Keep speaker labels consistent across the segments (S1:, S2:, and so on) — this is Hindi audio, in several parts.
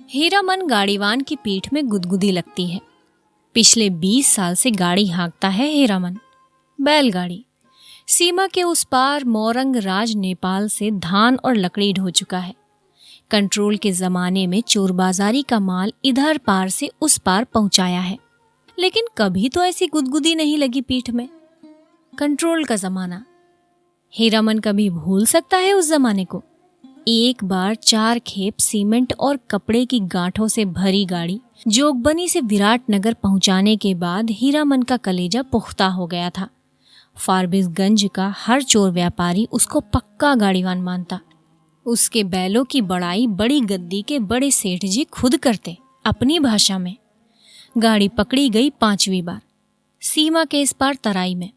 S1: हीरामन गाड़ीवान की पीठ में गुदगुदी लगती है। पिछले 20 साल से गाड़ी हाँकता है हीरामन, बैलगाड़ी। सीमा के उस पार मोरंग राज नेपाल से धान और लकड़ी ढो चुका है। कंट्रोल के जमाने में चोरबाजारी का माल इधर पार से उस पार पहुंचाया है, लेकिन कभी तो ऐसी गुदगुदी नहीं लगी पीठ में। कंट्रोल का जमाना, हीरामन कभी भूल सकता है उस जमाने को? एक बार 4 खेप सीमेंट और कपड़े की गांठों से भरी गाड़ी जोगबनी से विराटनगर पहुंचाने के बाद हीरामन का कलेजा पुख्ता हो गया था। फारबिसगंज का हर चोर व्यापारी उसको पक्का गाड़ीवान मानता। उसके बैलों की बड़ाई बड़ी गद्दी के बड़े सेठ जी खुद करते अपनी भाषा में। गाड़ी पकड़ी गई 5वीं बार, सीमा के इस पार तराई में।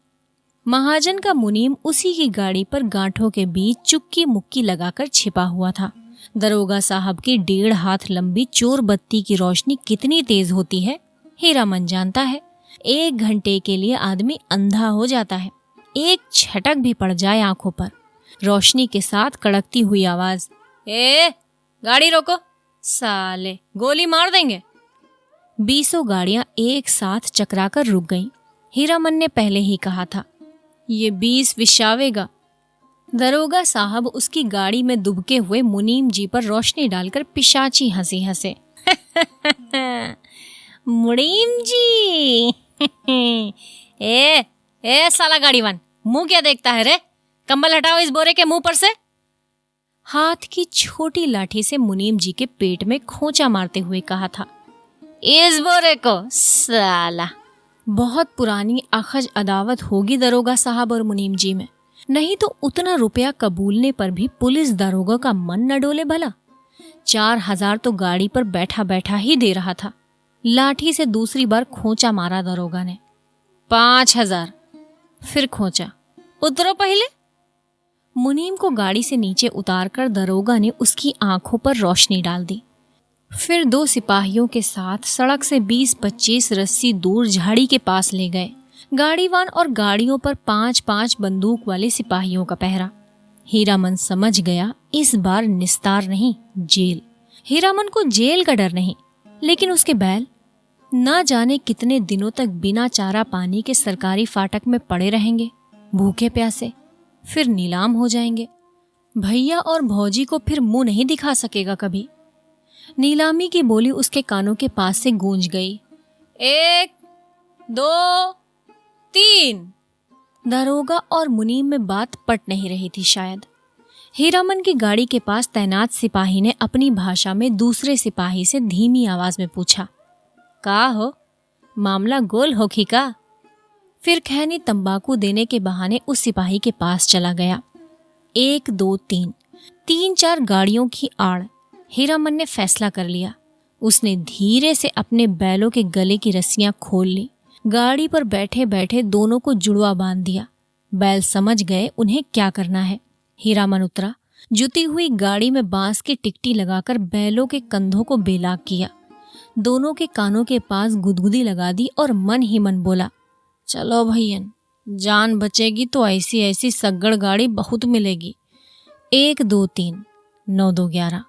S1: महाजन का मुनीम उसी की गाड़ी पर गांठों के बीच चुक्की मुक्की लगाकर छिपा हुआ था। दरोगा साहब की 1.5 हाथ लंबी चोर बत्ती की रोशनी कितनी तेज होती है हीरामन जानता है। 1 घंटे के लिए आदमी अंधा हो जाता है। एक छटक भी पड़ जाए आंखों पर, रोशनी के साथ कड़कती हुई आवाज, ए गाड़ी रोको, साले गोली मार देंगे। 20 गाड़ियां एक साथ चकराकर रुक गईं। हीरामन ने पहले ही कहा था, ये 20 विशावेगा। दरोगा साहब उसकी गाड़ी में दुबके हुए मुनीम जी पर रोशनी डालकर पिशाची हंसी हंसे। मुनीम जी। ए साला गाड़ीवान, मुंह क्या देखता है रे? कंबल हटाओ इस बोरे के मुंह पर से। हाथ की छोटी लाठी से मुनीम जी के पेट में खोंचा मारते हुए कहा था, इस बोरे को साला। बहुत पुरानी अखज अदावत होगी दरोगा साहब और मुनीम जी में, नहीं तो उतना रुपया कबूलने पर भी पुलिस दरोगा का मन न डोले भला। 4000 तो गाड़ी पर बैठा बैठा ही दे रहा था। लाठी से दूसरी बार खोंचा मारा दरोगा ने। 5000। फिर खोंचा। उतरो पहले। मुनीम को गाड़ी से नीचे उतारकर दरोगा ने उसकी आंखों पर रोशनी डाल दी। फिर 2 सिपाहियों के साथ सड़क से 20-25 रस्सी दूर झाड़ी के पास ले गए। गाड़ीवान और गाड़ियों पर 5-5 बंदूक वाले सिपाहियों का पहरा। हीरामन समझ गया इस बार निस्तार नहीं, जेल। हीरामन को जेल का डर नहीं, लेकिन उसके बैल ना जाने कितने दिनों तक बिना चारा पानी के सरकारी फाटक में पड़े रहेंगे, भूखे प्यासे, फिर नीलाम हो जाएंगे। भैया और भौजी को फिर मुंह नहीं दिखा सकेगा कभी। नीलामी की बोली उसके कानों के पास से गूंज गई। 1 2 3। दरोगा और मुनीम में बात पट नहीं रही थी शायद। हीरामन की गाड़ी के पास तैनात सिपाही ने अपनी भाषा में दूसरे सिपाही से धीमी आवाज में पूछा, का हो, मामला गोल हो खी का? फिर खैनी तंबाकू देने के बहाने उस सिपाही के पास चला गया। 1 2 3 3-4 गाड़ियों की आड़ हीरामन ने फैसला कर लिया। उसने धीरे से अपने बैलों के गले की रस्सियां खोल ली। गाड़ी पर बैठे बैठे दोनों को जुड़वा बांध दिया। बैल समझ गए उन्हें क्या करना है। हीरामन उतरा, जुती हुई गाड़ी में बांस की टिकटी लगाकर बैलों के कंधों को बेलाग किया। दोनों के कानों के पास गुदगुदी लगा दी और मन ही मन बोला, चलो भैयन, जान बचेगी तो ऐसी ऐसी सग्गड़ गाड़ी बहुत मिलेगी। 1 2 3 9 2 11।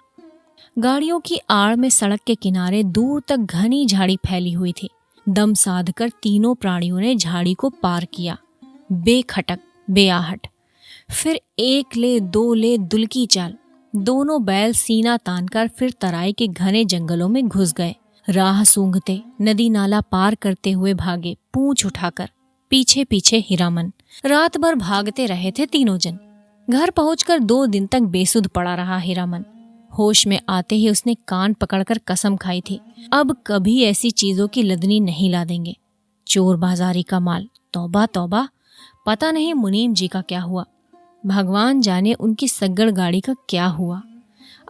S1: गाड़ियों की आड़ में सड़क के किनारे दूर तक घनी झाड़ी फैली हुई थी। दम साधकर तीनों प्राणियों ने झाड़ी को पार किया, बेखटक बेआहट। फिर 1 ले 2 ले दुलकी चाल। दोनों बैल सीना तानकर फिर तराई के घने जंगलों में घुस गए। राह सूंघते नदी नाला पार करते हुए भागे, पूंछ उठाकर। पीछे पीछे हीरामन। रात भर भागते रहे थे तीनों जन। घर पहुंचकर 2 दिन तक बेसुध पड़ा रहा हीरामन। होश में आते ही उसने कान पकड़कर कसम खाई थी, अब कभी ऐसी चीजों की लदनी नहीं ला देंगे। चोर बाजारी का माल, तौबा तौबा। पता नहीं मुनीम जी का क्या हुआ, भगवान जाने उनकी सग्गड़ गाड़ी का क्या हुआ।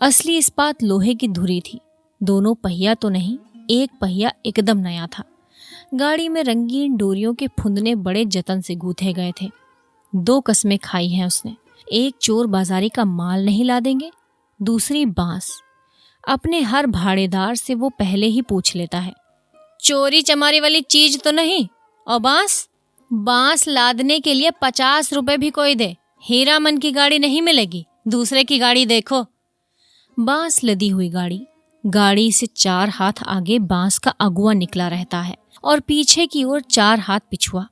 S1: असली इस्पात लोहे की धुरी थी। दोनों पहिया तो नहीं, एक पहिया एकदम नया था। गाड़ी में रंगीन डोरियों के फुंदने बड़े जतन से गूंथे गए थे। 2 कस्में खाई हैं उसने। एक, चोर बाजारी का माल नहीं ला देंगे। दूसरी, बांस। अपने हर भाड़ेदार से वो पहले ही पूछ लेता है, चोरी चमारी वाली चीज तो नहीं? और बांस? बांस लादने के लिए 50 रुपए भी कोई दे। हीरामन की गाड़ी नहीं मिलेगी, दूसरे की गाड़ी देखो। बांस लदी हुई गाड़ी गाड़ी से 4 हाथ आगे बांस का अगुआ निकला रहता है और पीछे की ओर 4 हाथ पिछुआ।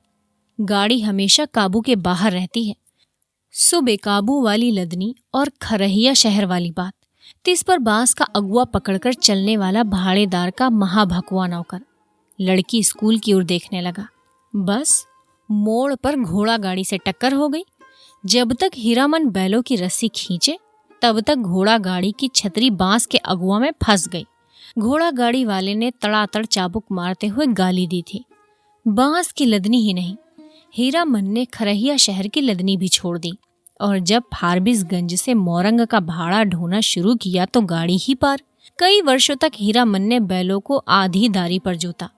S1: गाड़ी हमेशा काबू के बाहर रहती है। सो बेकाबू वाली लदनी और खरहिया शहर वाली बात। तिस पर बांस का अगुआ पकड़कर चलने वाला भाड़ेदार का महाभकुआ नौकर। लड़की स्कूल की ओर देखने लगा। बस मोड़ पर घोड़ा गाड़ी से टक्कर हो गई। जब तक हीरामन बैलों की रस्सी खींचे तब तक घोड़ा गाड़ी की छतरी बांस के अगुआ में फंस गई। घोड़ा गाड़ी वाले ने तड़ातड़ चाबुक मारते हुए गाली दी थी। बांस की लदनी ही नहीं, हीरामन ने खरहिया शहर की लदनी भी छोड़ दी और जब फारबिसगंज से मोरंग का भाड़ा ढोना शुरू किया तो गाड़ी ही पार। कई वर्षों तक हीरामन ने बैलों को आधी दारी पर जोता,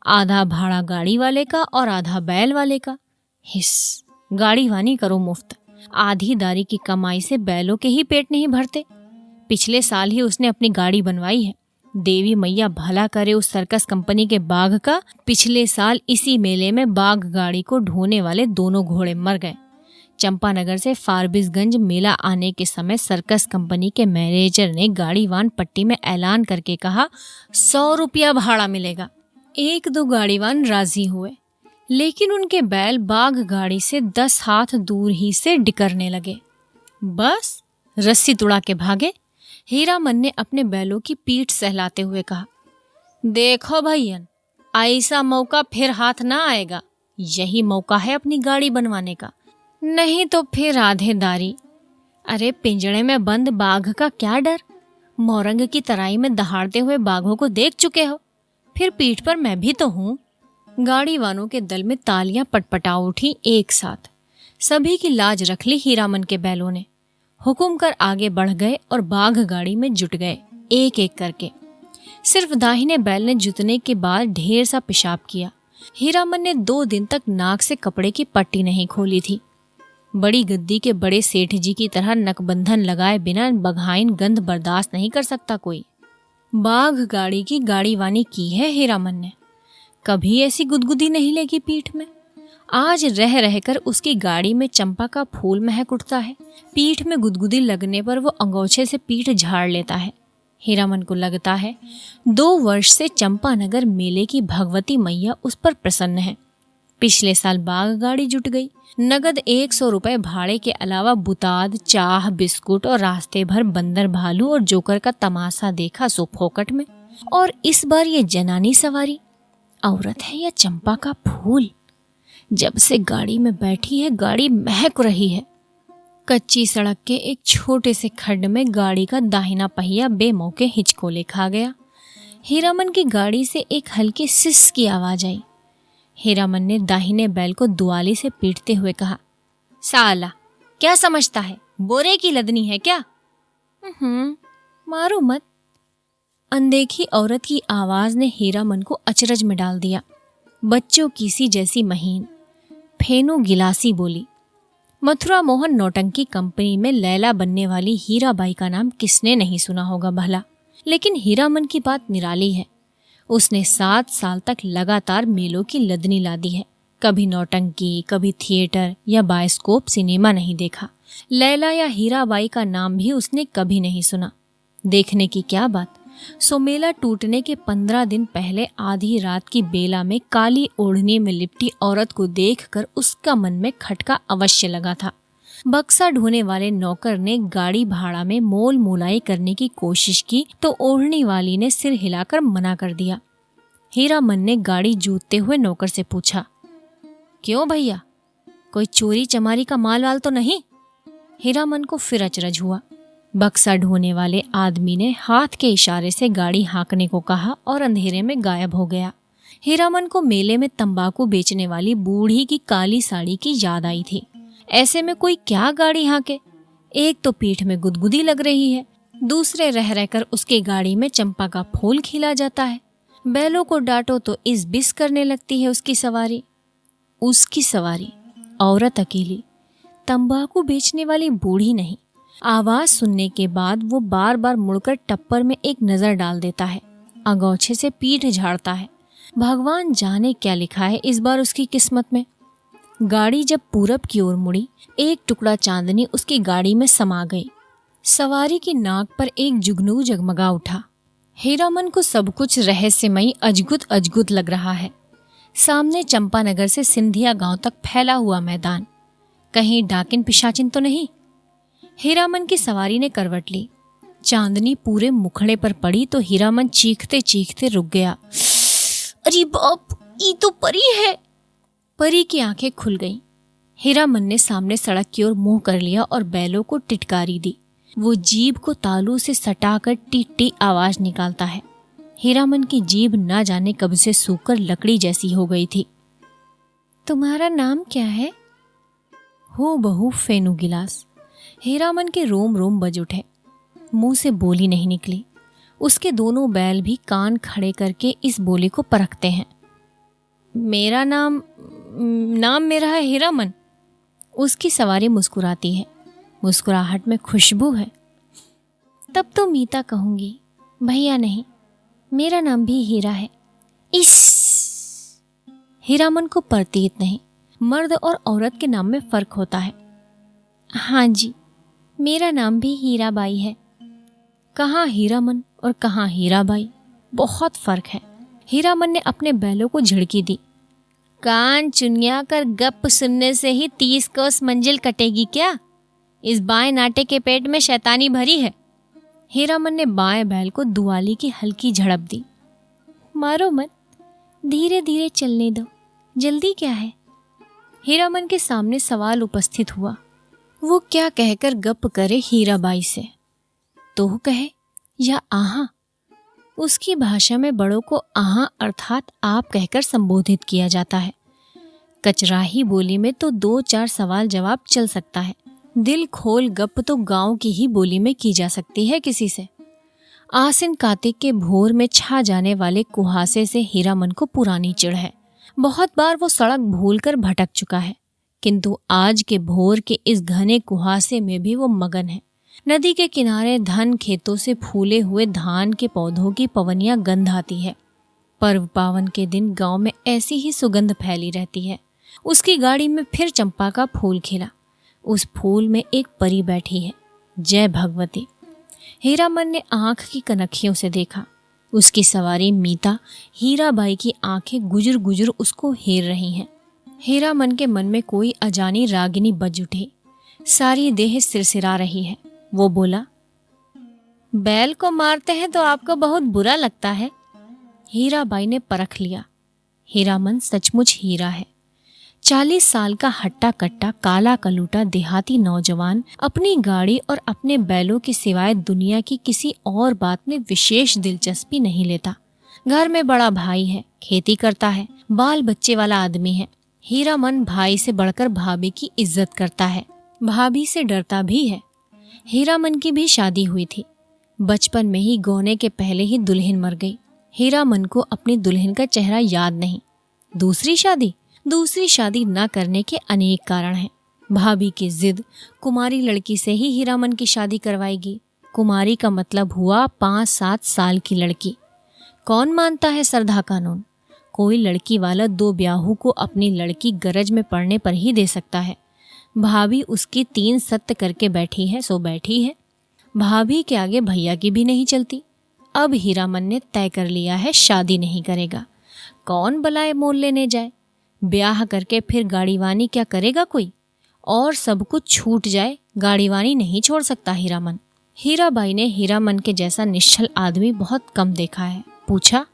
S1: आधा भाड़ा गाड़ी वाले का और आधा बैल वाले का। हिस, गाड़ी वानी करो मुफ्त। आधी दारी की कमाई से बैलों के ही पेट नहीं भरते। पिछले साल ही उसने अपनी गाड़ी बनवाई है। देवी मैया भला करे उस सर्कस कंपनी के बाघ का। पिछले साल इसी मेले में बाघ गाड़ी को ढोने वाले दोनों घोड़े मर गए। चंपानगर से फारबिसगंज मेला आने के समय सर्कस कंपनी के मैनेजर ने गाड़ीवान पट्टी में ऐलान करके कहा 100 रुपया भाड़ा मिलेगा। 1-2 गाड़ीवान राजी हुए, लेकिन उनके बैल बाघ गाड़ी से 10 हाथ दूर ही से डिकरने लगे। बस रस्सी तुड़ा के भागे। हीरामन ने अपने बैलों की पीठ सहलाते हुए कहा, देखो भैयन, ऐसा मौका फिर हाथ ना आएगा। यही मौका है अपनी गाड़ी बनवाने का, नहीं तो फिर आधे दारी। अरे पिंजड़े में बंद बाघ का क्या डर? मोरंग की तराई में दहाड़ते हुए बाघों को देख चुके हो, फिर पीठ पर मैं भी तो हूँ। गाड़ी वालों के दल में तालियां पटपटा उठी एक साथ। सभी की लाज रख ली हीरामन के बैलों ने। हुकुम कर आगे बढ़ गए और बाघ गाड़ी में जुट गए, एक एक करके। सिर्फ दाहिने बैल ने जुतने के बाद ढेर सा पेशाब किया। हीरामन ने 2 दिन तक नाक से कपड़े की पट्टी नहीं खोली थी। बड़ी गद्दी के बड़े सेठ जी की तरह नकबंधन लगाए बिना बघाइन गंध बर्दाश्त नहीं कर सकता कोई। बाघ गाड़ी की गाड़ीवानी की है हीरामन ने। कभी ऐसी गुदगुदी नहीं लेगी पीठ में। आज रह रहकर उसकी गाड़ी में चंपा का फूल महक उठता है। पीठ में गुदगुदी लगने पर वो अंगोछे से पीठ झाड़ लेता है। हीरामन को लगता है 2 वर्ष से चंपानगर मेले की भगवती मैया उस पर प्रसन्न है। पिछले साल बाघ गाड़ी जुट गई। नगद 100 रुपए भाड़े के अलावा बुताद, चाह, बिस्कुट और रास्ते भर बंदर, भालू और जोकर का तमाशा देखा सो फोकट में। और इस बार ये जनानी सवारी औरत है या चंपा का फूल? जब से गाड़ी में बैठी है गाड़ी महक रही है। कच्ची सड़क के एक छोटे से खड्ड में गाड़ी का दाहिना पहिया बेमौके हिचकोले खा गया। हीरामन की गाड़ी से एक हल्की सिस की आवाज आई। हीरामन ने दाहिने बैल को दुआली से पीटते हुए कहा, साला क्या समझता है, बोरे की लदनी है क्या? मारो मत। अनदेखी औरत की आवाज ने हीरामन को अचरज में डाल दिया। बच्चों की सी जैसी महीन, फेनू गिलासी बोली। मथुरा मोहन नौटंकी कंपनी में लैला बनने वाली हीराबाई का नाम किसने नहीं सुना होगा भला। लेकिन हीरामन की बात निराली है। उसने 7 साल तक लगातार मेलों की लदनी लादी है। कभी नौटंकी, कभी थिएटर या बायोस्कोप सिनेमा नहीं देखा। लैला या हीराबाई का नाम भी उसने कभी नहीं सुना। देखने की क्या बात, सो मेला टूटने के 15 दिन पहले आधी रात की बेला में काली ओढ़नी में लिपटी औरत को देखकर उसका मन में खटका अवश्य लगा था। बक्सा ढोने वाले नौकर ने गाड़ी भाड़ा में मोल मोलाई करने की कोशिश की तो ओढ़नी वाली ने सिर हिलाकर मना कर दिया। हीरामन ने गाड़ी जूतते हुए नौकर से पूछा, क्यों भैया, कोई चोरी चमारी का माल वाल तो नहीं? हीरामन को फिर अचरज हुआ। बक्सा ढोने वाले आदमी ने हाथ के इशारे से गाड़ी हाँकने को कहा और अंधेरे में गायब हो गया। हीरामन को मेले में तंबाकू बेचने वाली बूढ़ी की काली साड़ी की याद आई थी। ऐसे में कोई क्या गाड़ी हाँके? एक तो पीठ में गुदगुदी लग रही है, दूसरे रह रहकर उसकी गाड़ी में चंपा का फूल खिला जाता है। बैलों को डांटो तो इस बिस करने लगती है उसकी सवारी। उसकी सवारी औरत अकेली, तंबाकू बेचने वाली बूढ़ी नहीं। आवाज सुनने के बाद वो बार बार मुड़कर टप्पर में एक नजर डाल देता है, अंगोछे से पीठ झाड़ता है। भगवान जाने क्या लिखा है इस बार उसकी किस्मत में। गाड़ी जब पूरब की ओर मुड़ी, एक टुकड़ा चांदनी उसकी गाड़ी में समा गई। सवारी की नाक पर एक जुगनू जगमगा उठा। हीरामन को सब कुछ रहस्यमयी अजगुत अजगुत लग रहा है। सामने चंपानगर से सिंधिया गांव तक फैला हुआ मैदान, कहीं डाकिन पिशाचिन तो नहीं। हीरामन की सवारी ने करवट ली। चांदनी पूरे मुखड़े पर पड़ी तो हीरामन चीखते चीखते रुक गया। अरे बाप, ये तो परी है। परी की आंखें खुल गईं। हीरामन ने सामने सड़क की ओर मुंह कर लिया और बैलों को टिटकारी दी। वो जीभ को तालू से सटाकर टी आवाज निकालता है। हीरामन की जीभ ना जाने कब से सूखकर लकड़ी जैसी हो गई थी। तुम्हारा नाम क्या है? हो बहू फेनू गिलास। हीरामन के रोम रोम बज उठे। मुंह से बोली नहीं निकली। उसके दोनों बैल भी कान खड़े करके इस बोली को परखते हैं। मेरा नाम मेरा है हीरामन। उसकी सवारी मुस्कुराती है। मुस्कुराहट में खुशबू है। तब तो मीता कहूंगी, भैया नहीं, मेरा नाम भी हीरा है। इस हीरामन को प्रतीत नहीं, मर्द और औरत के नाम में फर्क होता है। हाँ जी, मेरा नाम भी हीराबाई है। कहाँ हीरामन और कहाँ हीराबाई, बहुत फर्क है। हीरामन ने अपने बैलों को झिड़की दी। कान चुनिया कर गप सुनने से ही 30 कोस मंजिल कटेगी क्या? इस बाएं नाटे के पेट में शैतानी भरी है। हीरामन ने बाएं बैल को दुआली की हल्की झड़प दी। मारो मत, धीरे धीरे चलने दो, जल्दी क्या है? हीरामन के सामने सवाल उपस्थित हुआ। वो क्या कहकर गप करे हीराबाई से? तो कहे या आहा? उसकी भाषा में बड़ों को आहा अर्थात आप कहकर संबोधित किया जाता है। कचराही बोली में तो 2-4 सवाल जवाब चल सकता है। दिल खोल गप तो गांव की ही बोली में की जा सकती है किसी से। आसिन कार्तिक के भोर में छा जाने वाले कुहासे से हीरामन को पुरानी चिढ़ है। बहुत बार वो सड़क भूलकर भटक चुका है, किंतु आज के भोर के इस घने कुहासे में भी वो मगन है। नदी के किनारे धन खेतों से फूले हुए धान के पौधों की पवनियां गंध आती है। पर्व पावन के दिन गांव में ऐसी ही सुगंध फैली रहती है। उसकी गाड़ी में फिर चंपा का फूल खिला। उस फूल में एक परी बैठी है, जय भगवती। हीरामन ने आंख की कनखियों से देखा। उसकी सवारी मीता हीराबाई की आंखें गुजर गुजर उसको हेर रही हैं। हीरामन के मन में कोई अजानी रागिनी बज उठी। सारी देह सिरसिरा रही है। वो बोला, बैल को मारते हैं तो आपको बहुत बुरा लगता है। हीराबाई ने परख लिया। हीरामन सचमुच हीरा है। 40 साल का हट्टा कट्टा काला कलूटा देहाती नौजवान अपनी गाड़ी और अपने बैलों के सिवाय दुनिया की किसी और बात में विशेष दिलचस्पी नहीं लेता। घर में बड़ा भाई है, खेती करता है, बाल बच्चे वाला आदमी है। हीरामन भाई से बढ़कर भाभी की इज्जत करता है, भाभी से डरता भी है। हीरामन की भी शादी हुई थी। बचपन में ही गौने के पहले ही दुल्हन मर गई। हीरामन को अपनी दुल्हन का चेहरा याद नहीं। दूसरी शादी न करने के अनेक कारण हैं। भाभी की जिद, कुमारी लड़की से ही हीरामन की शादी करवाएगी। कुमारी का मतलब हुआ 5-7 साल की लड़की। कौन मानता है श्रद्धा कानून? कोई लड़की वाला 2 ब्याहू को अपनी लड़की गरज में पड़ने पर ही दे सकता है। भाभी उसकी 3 सत्य करके बैठी है सो बैठी है। भाभी के आगे भैया की भी नहीं चलती। अब हीरामन ने तय कर लिया है, शादी नहीं करेगा। कौन बलाए मोल लेने जाए? ब्याह करके फिर गाड़ीवानी क्या करेगा कोई? और सब कुछ छूट जाए, गाड़ीवानी नहीं छोड़ सकता हीरामन। हीराबाई ने हीरामन के जैसा निश्चल आदमी बहुत कम देखा है। पूछा,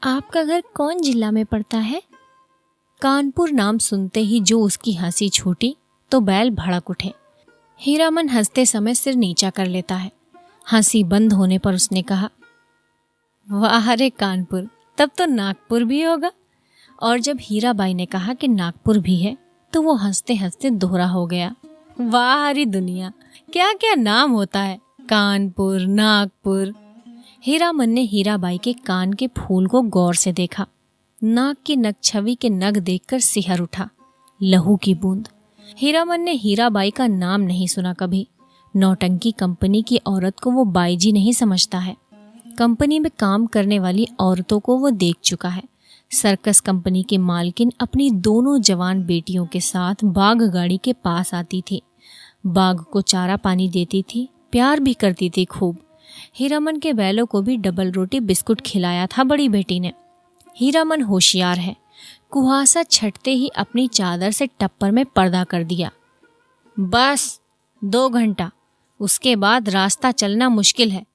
S1: आपका घर कौन जिला में पड़ता है? कानपुर नाम सुनते ही जो उसकी हंसी छूटी तो बैल भड़क उठे। हीरामन हंसते समय सिर नीचा कर लेता है। हंसी बंद होने पर उसने कहा, वाह रे कानपुर, तब तो नागपुर भी होगा। और जब हीराबाई ने कहा कि नागपुर भी है तो वो हंसते हंसते दोहरा हो गया। वाह हरी दुनिया, क्या क्या नाम होता है, कानपुर, नागपुर। हीरामन ने हीराबाई के कान के फूल को गौर से देखा। नाक की नगछवी के नग देखकर सिहर उठा। लहू की बूंद। हीरामन ने हीराबाई का नाम नहीं सुना कभी। नौटंकी कंपनी की औरत को वो बाईजी नहीं समझता है। कंपनी में काम करने वाली औरतों को वो देख चुका है। सर्कस कंपनी की मालकिन अपनी दोनों जवान बेटियों के साथ बाग गाड़ी के पास आती थी। बाग को चारा पानी देती थी, प्यार भी करती थी खूब। हीरामन के बैलों को भी डबल रोटी बिस्कुट खिलाया था बड़ी बेटी ने। हीरामन होशियार है, कुहासा छटते ही अपनी चादर से टप्पर में पर्दा कर दिया। बस 2 घंटा, उसके बाद रास्ता चलना मुश्किल है।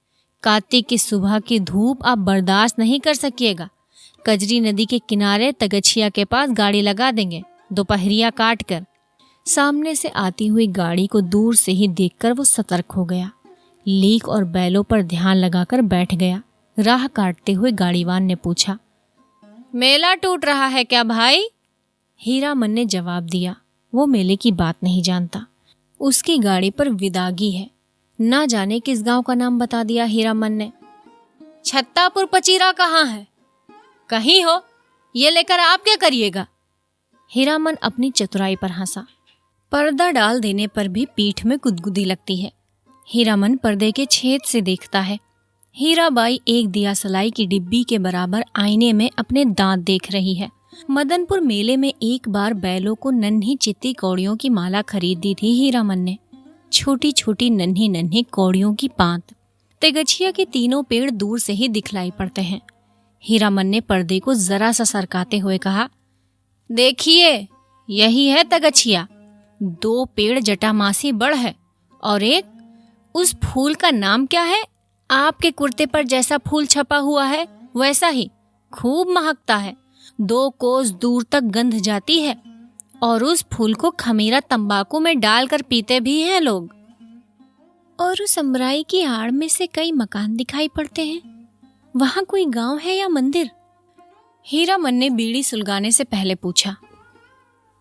S1: कार्तिक की सुबह की धूप आप बर्दाश्त नहीं कर सकिएगा। कजरी नदी के किनारे तगछिया के पास गाड़ी लगा देंगे, दोपहरिया काट कर। सामने से आती हुई गाड़ी को दूर से ही देखकर वो सतर्क हो गया। लीक और बैलों पर ध्यान लगाकर बैठ गया। राह काटते हुए गाड़ीवान ने पूछा, मेला टूट रहा है क्या भाई? हीरामन ने जवाब दिया, वो मेले की बात नहीं जानता। उसकी गाड़ी पर विदागी है। ना जाने किस गांव का नाम बता दिया हीरामन ने। छत्तापुर पचीरा कहाँ है? कहीं हो, ये लेकर आप क्या करिएगा? हीरामन अपनी चतुराई पर हंसा। पर्दा डाल देने पर भी पीठ में गुदगुदी लगती है। हीरामन पर्दे के छेद से देखता है। हीराबाई एक दिया सलाई की डिब्बी के बराबर आईने में अपने दांत देख रही है। मदनपुर मेले में एक बार बैलों को नन्ही चित्ती कौड़ियों की माला खरीद दी थी हीरामन ने। छोटी छोटी नन्ही नन्ही कौड़ियों की पांत। तेगछिया के तीनों पेड़ दूर से ही दिखलाई पड़ते हैं। हीरामन ने पर्दे को जरा सा सरकाते हुए कहा, देखिए यही है तगछिया। 2 पेड़ जटामासी बड़ है और एक, उस फूल का नाम क्या है? आपके कुर्ते पर जैसा फूल छपा हुआ है वैसा ही, खूब महकता है। 2 कोस दूर तक गंध जाती है और उस फूल को खमीरा तंबाकू में डालकर पीते भी हैं लोग। और उस अमराई की आड़ में से कई मकान दिखाई पड़ते हैं। वहां कोई गांव है या मंदिर? हीरामन ने बीड़ी सुलगाने से पहले पूछा।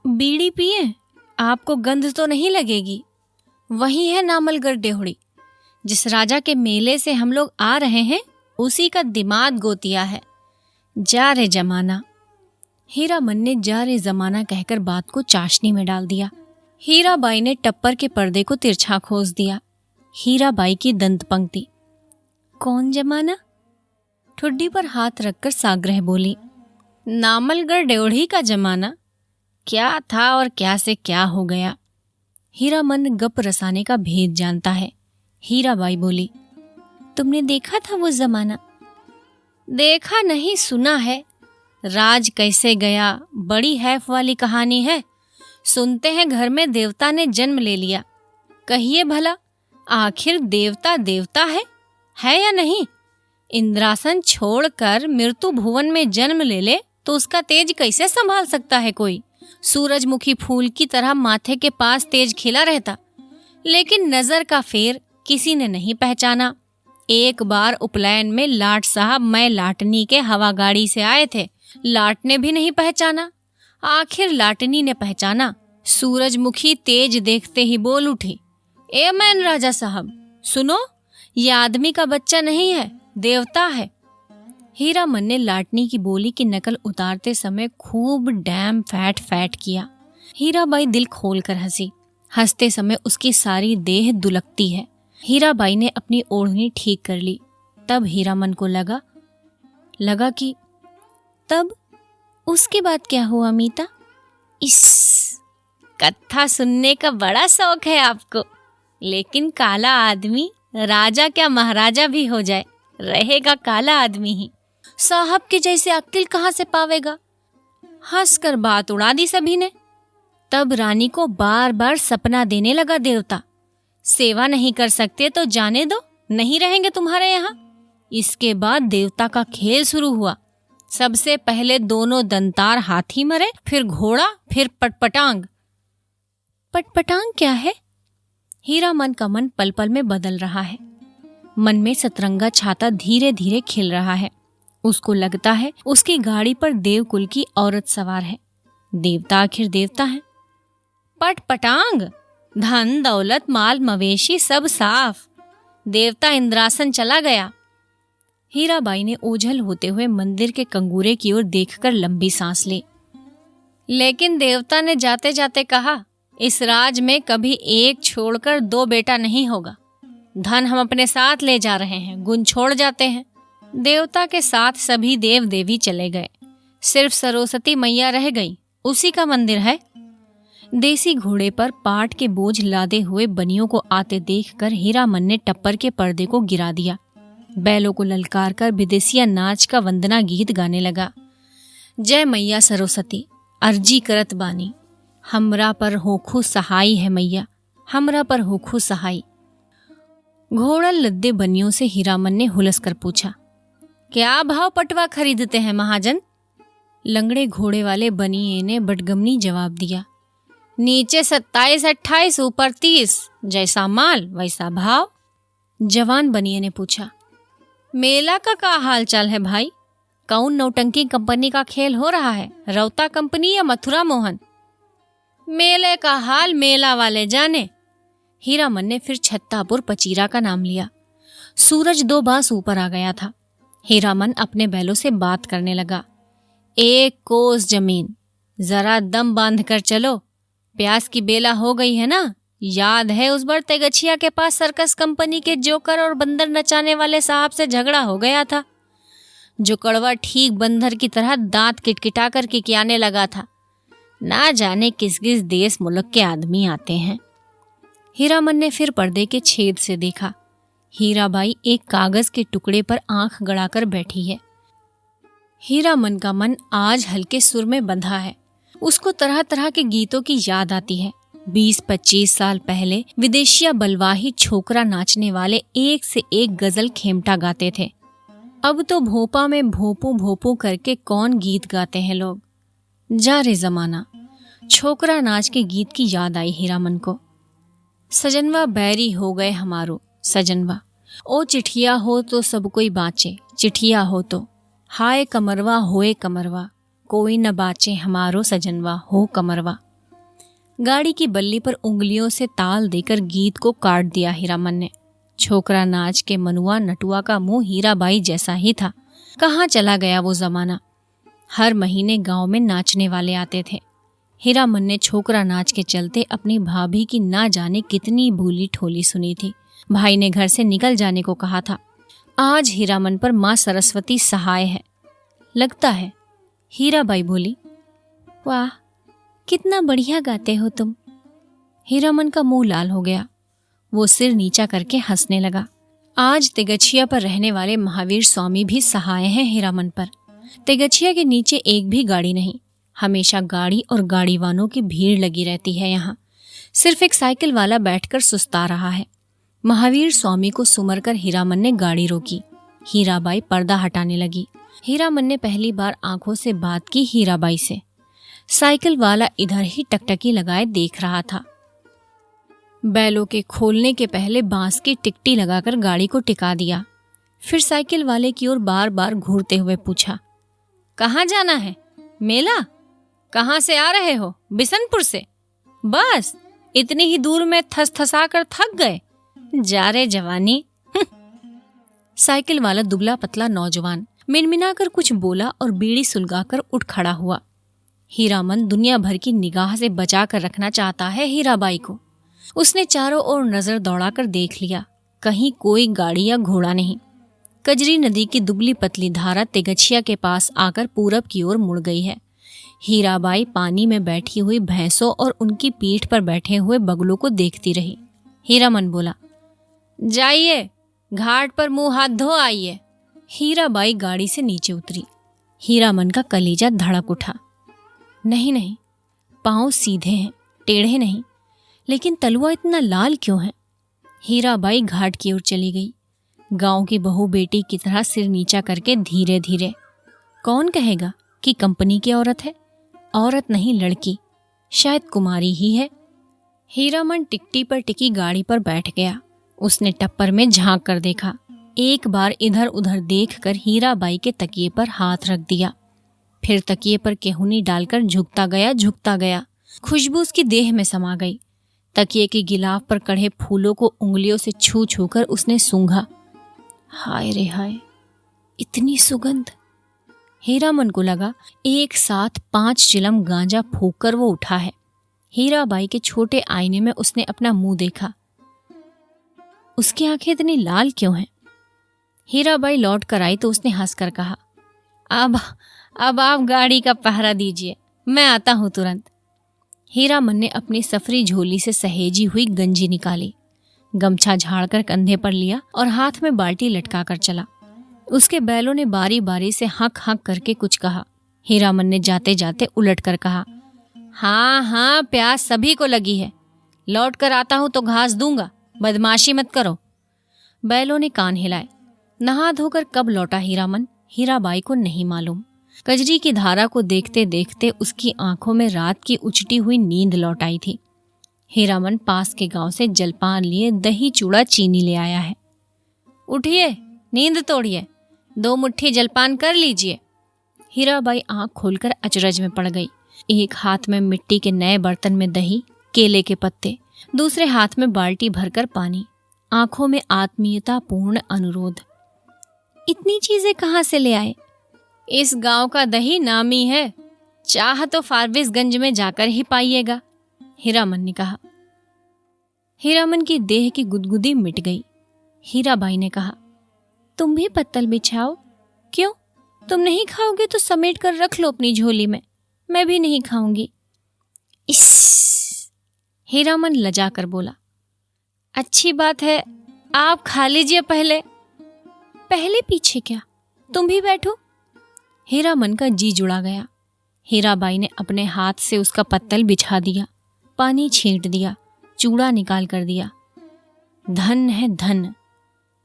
S1: बीड़ी पिए, आपको गंध तो नहीं लगेगी। वही है नामलगढ़ डेहड़ी। जिस राजा के मेले से हम लोग आ रहे हैं उसी का दिमाग गोतिया है। जा रे जमाना। हीरामन ने जा रे जमाना कहकर बात को चाशनी में डाल दिया। हीराबाई ने टप्पर के पर्दे को तिरछा खोस दिया। हीराबाई की दंत पंक्ति, कौन जमाना? ठुड्डी पर हाथ रखकर साग्रह बोली, नामलगढ़ डेवढ़ी का जमाना। क्या था और क्या से क्या हो गया। हीरामन गप रसाने का भेद जानता है। हीराबाई बोली, तुमने देखा था वो जमाना? देखा नहीं, सुना है। राज कैसे गया, बड़ी हैफ वाली कहानी है। सुनते हैं घर में देवता ने जन्म ले लिया। कहिए भला, आखिर देवता देवता है या नहीं? इंद्रासन छोड़कर मृत्यु भुवन में जन्म ले ले तो उसका तेज कैसे संभाल सकता है कोई? सूरजमुखी फूल की तरह माथे के पास तेज खिला रहता, लेकिन नजर का फेर किसी ने नहीं पहचाना। एक बार उपनयन में लाट साहब मैं लाटनी के हवा गाड़ी से आए थे, लाट ने भी नहीं पहचाना। आखिर लाटनी ने पहचाना। सूरजमुखी तेज देखते ही बोल उठी, ए मैन राजा साहब सुनो, ये आदमी का बच्चा नहीं है, देवता है। हीरामन ने लाटनी की बोली की नकल उतारते समय खूब डैम फैट किया। हीराबाई दिल खोल कर हंसी। हंसते समय उसकी सारी देह दुलकती है। हीराबाई ने अपनी ओढ़नी ठीक कर ली। तब हीरामन को लगा कि तब उसके बाद क्या हुआ मीता? इस कथा सुनने का बड़ा शौक है आपको, लेकिन काला आदमी राजा क्या महाराजा भी हो जाए, रहेगा काला आदमी ही। साहब के जैसे अक्ल कहाँ से पावेगा? हंसकर बात उड़ा दी सभी ने। तब रानी को बार बार सपना देने लगा देवता, सेवा नहीं कर सकते तो जाने दो, नहीं रहेंगे तुम्हारे यहाँ। इसके बाद देवता का खेल शुरू हुआ। सबसे पहले दोनों दंतार हाथी मरे, फिर घोड़ा, फिर पटपटांग। पटपटांग क्या है? हीरामन का मन पल पल में बदल रहा है। मन में सतरंगा छाता धीरे धीरे खिल रहा है। उसको लगता है उसकी गाड़ी पर देवकुल की औरत सवार है। देवता आखिर देवता है। पटपटांग, धन दौलत माल मवेशी सब साफ। देवता इंद्रासन चला गया। हीराबाई ने ओझल होते हुए मंदिर के कंगूरे की ओर देखकर लंबी सांस ली। लेकिन देवता ने जाते जाते कहा, इस राज में कभी एक छोड़कर 2 बेटा नहीं होगा। धन हम अपने साथ ले जा रहे हैं, गुण छोड़ जाते हैं। देवता के साथ सभी देव देवी चले गए, सिर्फ सरस्वती मैया रह गई, उसी का मंदिर है। देसी घोड़े पर पाट के बोझ लादे हुए बनियों को आते देखकर हीरामन ने टप्पर के पर्दे को गिरा दिया। बैलों को ललकार कर विदेशिया नाच का वंदना गीत गाने लगा। जय मैया सरस्वती, अर्जी करत बानी, हमरा पर होखू सहाई है मैया, हमरा पर होखू सहाई। घोड़ा लद्दे बनियों से हीरामन ने हुलस कर पूछा, क्या भाव पटवा खरीदते हैं महाजन? लंगड़े घोड़े वाले बनिए ने बटगमनी जवाब दिया, नीचे 27-28, ऊपर 30, जैसा माल वैसा भाव। जवान बनिए ने पूछा, मेला का हाल चाल है भाई? कौन नौटंकी कंपनी का खेल हो रहा है, रौता कंपनी या मथुरा मोहन? मेले का हाल मेला वाले जाने। हीरामन ने फिर छत्तापुर पचीरा का नाम लिया। सूरज 2 बांस ऊपर आ गया था। हीरामन अपने बैलों से बात करने लगा, 1 कोस जमीन, जरा दम बांध कर चलो, प्यास की बेला हो गई है ना। याद है उस बार तेगछिया के पास सर्कस कंपनी के जोकर और बंदर नचाने वाले साहब से झगड़ा हो गया था। जो कड़वा ठीक बंदर की तरह दांत किटकिटा कर किकियाने लगा था। ना जाने किस किस देश मुल्क के आदमी आते हैं। हीरामन ने फिर पर्दे के छेद से देखा। हीराबाई एक कागज के टुकड़े पर आंख गड़ाकर बैठी है। हीरामन का मन आज हल्के सुर में बंधा है। उसको तरह तरह के गीतों की याद आती है। 20-25 साल पहले विदेशिया बलवाही छोकरा नाचने वाले एक से एक गजल खेमटा गाते थे। अब तो भोपा में भोपू भोपू करके कौन गीत गाते हैं लोग। जा रे जमाना। छोकरा नाच के गीत की याद आई हीरामन को। सजनवा बैरी हो गए हमारो सजनवा, ओ चिठिया हो तो सब कोई बाँचे, चिठिया हो तो हाय कमरवा होए कमरवा, कोई न बाँचे हमारो सजनवा हो कमरवा। गाड़ी की बल्ली पर उंगलियों से ताल देकर गीत को काट दिया हीरामन ने। छोकरा नाच के मनुआ नटुआ का मुंह हीराबाई जैसा ही था। कहाँ चला गया वो जमाना। हर महीने गांव में नाचने वाले आते थे। हीरामन ने छोकरा नाच के चलते अपनी भाभी की ना जाने कितनी भूली ठोली सुनी थी। भाई ने घर से निकल जाने को कहा था। आज हीरामन पर माँ सरस्वती सहाय है लगता है। हीराबाई बोली, वाह कितना बढ़िया गाते हो तुम। हीरामन का मुंह लाल हो गया। वो सिर नीचा करके हंसने लगा। आज तेगछिया पर रहने वाले महावीर स्वामी भी सहाय हैं हीरामन पर। तेगछिया के नीचे एक भी गाड़ी नहीं। हमेशा गाड़ी और गाड़ीवानों की भीड़ लगी रहती है यहाँ। सिर्फ एक साइकिल वाला बैठकर सुस्ता रहा है। महावीर स्वामी को सुमर कर हीरामन ने गाड़ी रोकी। हीराबाई पर्दा हटाने लगी। हीरामन ने पहली बार आंखों से बात की हीराबाई से। साइकिल वाला इधर ही टकटकी लगाए देख रहा था। बैलों के खोलने के पहले बांस की टिकटी लगाकर गाड़ी को टिका दिया। फिर साइकिल वाले की ओर बार बार घूरते हुए पूछा, कहाँ जाना है? मेला? कहाँ से आ रहे हो? बिशनपुर से? बस इतनी ही दूर में थसथसा कर थक गए? जा रे जवानी। साइकिल वाला दुबला पतला नौजवान मिनमिनाकर कुछ बोला और बीड़ी सुलगाकर उठ खड़ा हुआ। हीरामन दुनिया भर की निगाह से बचा कर रखना चाहता है हीराबाई को। उसने चारों ओर नजर दौड़ाकर देख लिया। कहीं कोई गाड़ी या घोड़ा नहीं। कजरी नदी की दुबली पतली धारा तेगछिया के पास आकर पूरब की ओर मुड़ गई है। हीराबाई पानी में बैठी हुई भैंसों और उनकी पीठ पर बैठे हुए बगलों को देखती रही। हीरामन बोला, जाइए घाट पर मुंह हाथ धो आइए। हीराबाई गाड़ी से नीचे उतरी। हीरामन का कलेजा धड़क उठा। नहीं नहीं, पांव सीधे हैं, टेढ़े नहीं, लेकिन तलुआ इतना लाल क्यों है? हीराबाई घाट की ओर चली गई। गांव की बहू बेटी की तरह सिर नीचा करके धीरे धीरे। कौन कहेगा कि कंपनी की औरत है? औरत नहीं, लड़की, शायद कुमारी ही है। हीरामन टिकटी पर टिकी गाड़ी पर बैठ गया। उसने टप्पर में झांक कर देखा। एक बार इधर उधर देखकर हीराबाई के तकिए पर हाथ रख दिया। फिर तकिए पर केहूनी डालकर झुकता गया। खुशबू उसकी देह में समा गई। तकिए के गिलाफ पर कढ़े फूलों को उंगलियों से छू छू कर उसने सूंघा। हाय रे हाय, इतनी सुगंध। हीरामन को लगा एक साथ 5 चिलम गांजा फूंक कर वो उठा है। हीराबाई के छोटे आईने में उसने अपना मुंह देखा। उसकी आंखें इतनी लाल क्यों हैं? हीराबाई लौट कर आई तो उसने हंसकर कहा, अब आप गाड़ी का पहरा दीजिए, मैं आता हूं तुरंत। हीरामन ने अपनी सफरी झोली से सहेजी हुई गंजी निकाली। गमछा झाड़कर कंधे पर लिया और हाथ में बाल्टी लटका कर चला। उसके बैलों ने बारी बारी से हक हक करके कुछ कहा। हीरामन ने जाते जाते उलट कर कहा, हाँ हाँ, प्यास सभी को लगी है, लौट कर आता हूं तो घास दूंगा, बदमाशी मत करो। बैलों ने कान हिलाए। नहा धोकर कब लौटा हीरामन, हीराबाई को नहीं मालूम। कजरी की धारा को देखते देखते उसकी आंखों में रात की उचटी हुई नींद लौट आई थी। हीरामन पास के गांव से जलपान लिए दही चूड़ा चीनी ले आया है। उठिए, नींद तोड़िए, 2 मुट्ठी जलपान कर लीजिए। हीराबाई आंख खोलकर अचरज में पड़ गई। एक हाथ में मिट्टी के नए बर्तन में दही, केले के पत्ते, दूसरे हाथ में बाल्टी भरकर पानी, आंखों में आत्मीयता पूर्ण अनुरोध। इतनी चीजें कहाँ से ले आए? इस गांव का दही नामी है, चाह तो फारबिसगंज में जाकर ही पाइएगा, हीरामन ने कहा। हीरामन की देह की गुदगुदी मिट गई। हीराबाई ने कहा, तुम भी पत्तल बिछाओ। क्यों, तुम नहीं खाओगे तो समेट कर रख लो अपनी झोली में, मैं भी नहीं खाऊंगी। इस हीरामन लजा कर बोला, अच्छी बात है, आप खा लीजिए पहले। पहले पीछे क्या, तुम भी बैठो। हीरामन का जी जुड़ा गया। हीराबाई ने अपने हाथ से उसका पत्तल बिछा दिया, पानी छींट दिया, चूड़ा निकाल कर दिया। धन है धन।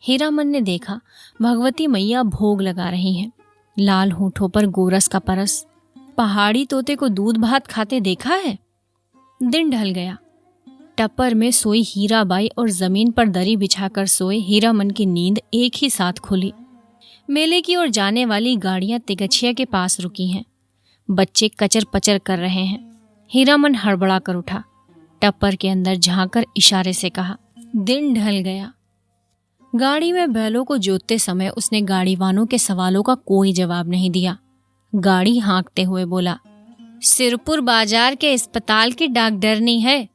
S1: हीरामन ने देखा भगवती मैया भोग लगा रही हैं। लाल होठों पर गोरस का परस। पहाड़ी तोते को दूध भात खाते देखा है? दिन ढल गया। टप्पर में सोई हीराबाई और जमीन पर दरी बिछाकर सोए हीरामन की नींद एक ही साथ खुली। मेले की ओर जाने वाली गाड़ियां तिगछिया के पास रुकी हैं। बच्चे कचर पचर कर रहे हैं। हीरामन हड़बड़ा कर उठा। टप्पर के अंदर झांककर इशारे से कहा, दिन ढल गया। गाड़ी में बैलों को जोतते समय उसने गाड़ीवानों के सवालों का कोई जवाब नहीं दिया। गाड़ी हाँकते हुए बोला, सिरपुर बाजार के अस्पताल की डॉक्टरनी है,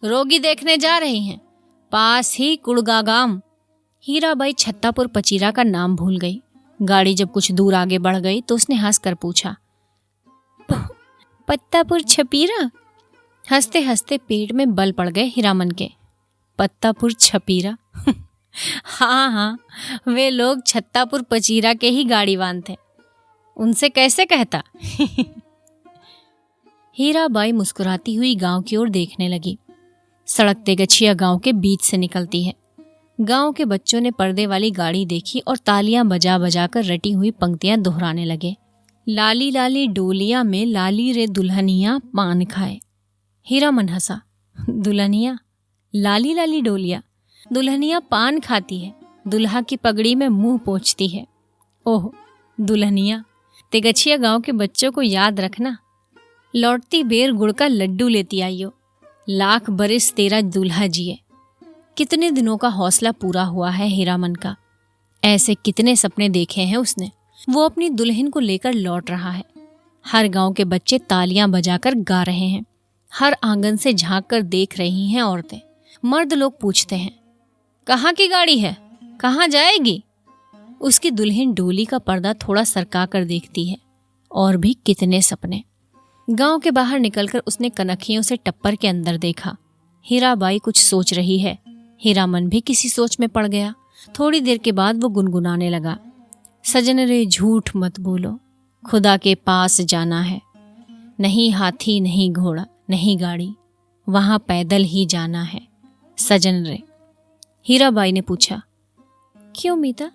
S1: रोगी देखने जा रही हैं, पास ही कुड़गागाम। हीराबाई छत्तापुर पचीरा का नाम भूल गई। गाड़ी जब कुछ दूर आगे बढ़ गई तो उसने हंसकर पूछा, पत्तापुर छपीरा? हंसते हंसते पेट में बल पड़ गए हीरामन के। पत्तापुर छपीरा? हाँ हाँ, वे लोग छत्तापुर पचीरा के ही गाड़ीवान थे, उनसे कैसे कहता। हीराबाई मुस्कुराती हुई गांव की ओर देखने लगी। सड़क तेगछिया गांव के बीच से निकलती है। गांव के बच्चों ने पर्दे वाली गाड़ी देखी और तालियां बजा बजा कर रटी हुई पंक्तियां दोहराने लगे। लाली लाली डोलिया में लाली रे दुल्हनिया पान खाए। हीरामन हंसा। दुल्हनिया? लाली लाली डोलिया? दुल्हनिया पान खाती है, दुल्हा की पगड़ी में मुंह पोंछती है। ओह दुल्हनिया, तेगछिया गांव के बच्चों को याद रखना। लौटती बेर गुड़ का लड्डू लेती आइयो। लाख बरिस तेरा दूल्हा जिए। कितने दिनों का हौसला पूरा हुआ है हीरामन का। ऐसे कितने सपने देखे हैं उसने। वो अपनी दुल्हन को लेकर लौट रहा है। हर गांव के बच्चे तालियां बजाकर गा रहे हैं। हर आंगन से झांक कर देख रही हैं औरतें। मर्द लोग पूछते हैं, कहाँ की गाड़ी है, कहाँ जाएगी? उसकी दुल्हन डोली का पर्दा थोड़ा सरका कर देखती है। और भी कितने सपने। गांव के बाहर निकलकर उसने कनखियों से टप्पर के अंदर देखा। हीराबाई कुछ सोच रही है। हीरामन भी किसी सोच में पड़ गया। थोड़ी देर के बाद वो गुनगुनाने लगा, सजन रे झूठ मत बोलो, खुदा के पास जाना है। नहीं हाथी, नहीं घोड़ा, नहीं गाड़ी, वहां पैदल ही जाना है सजन रे। हीराबाई ने पूछा, क्यों मीता,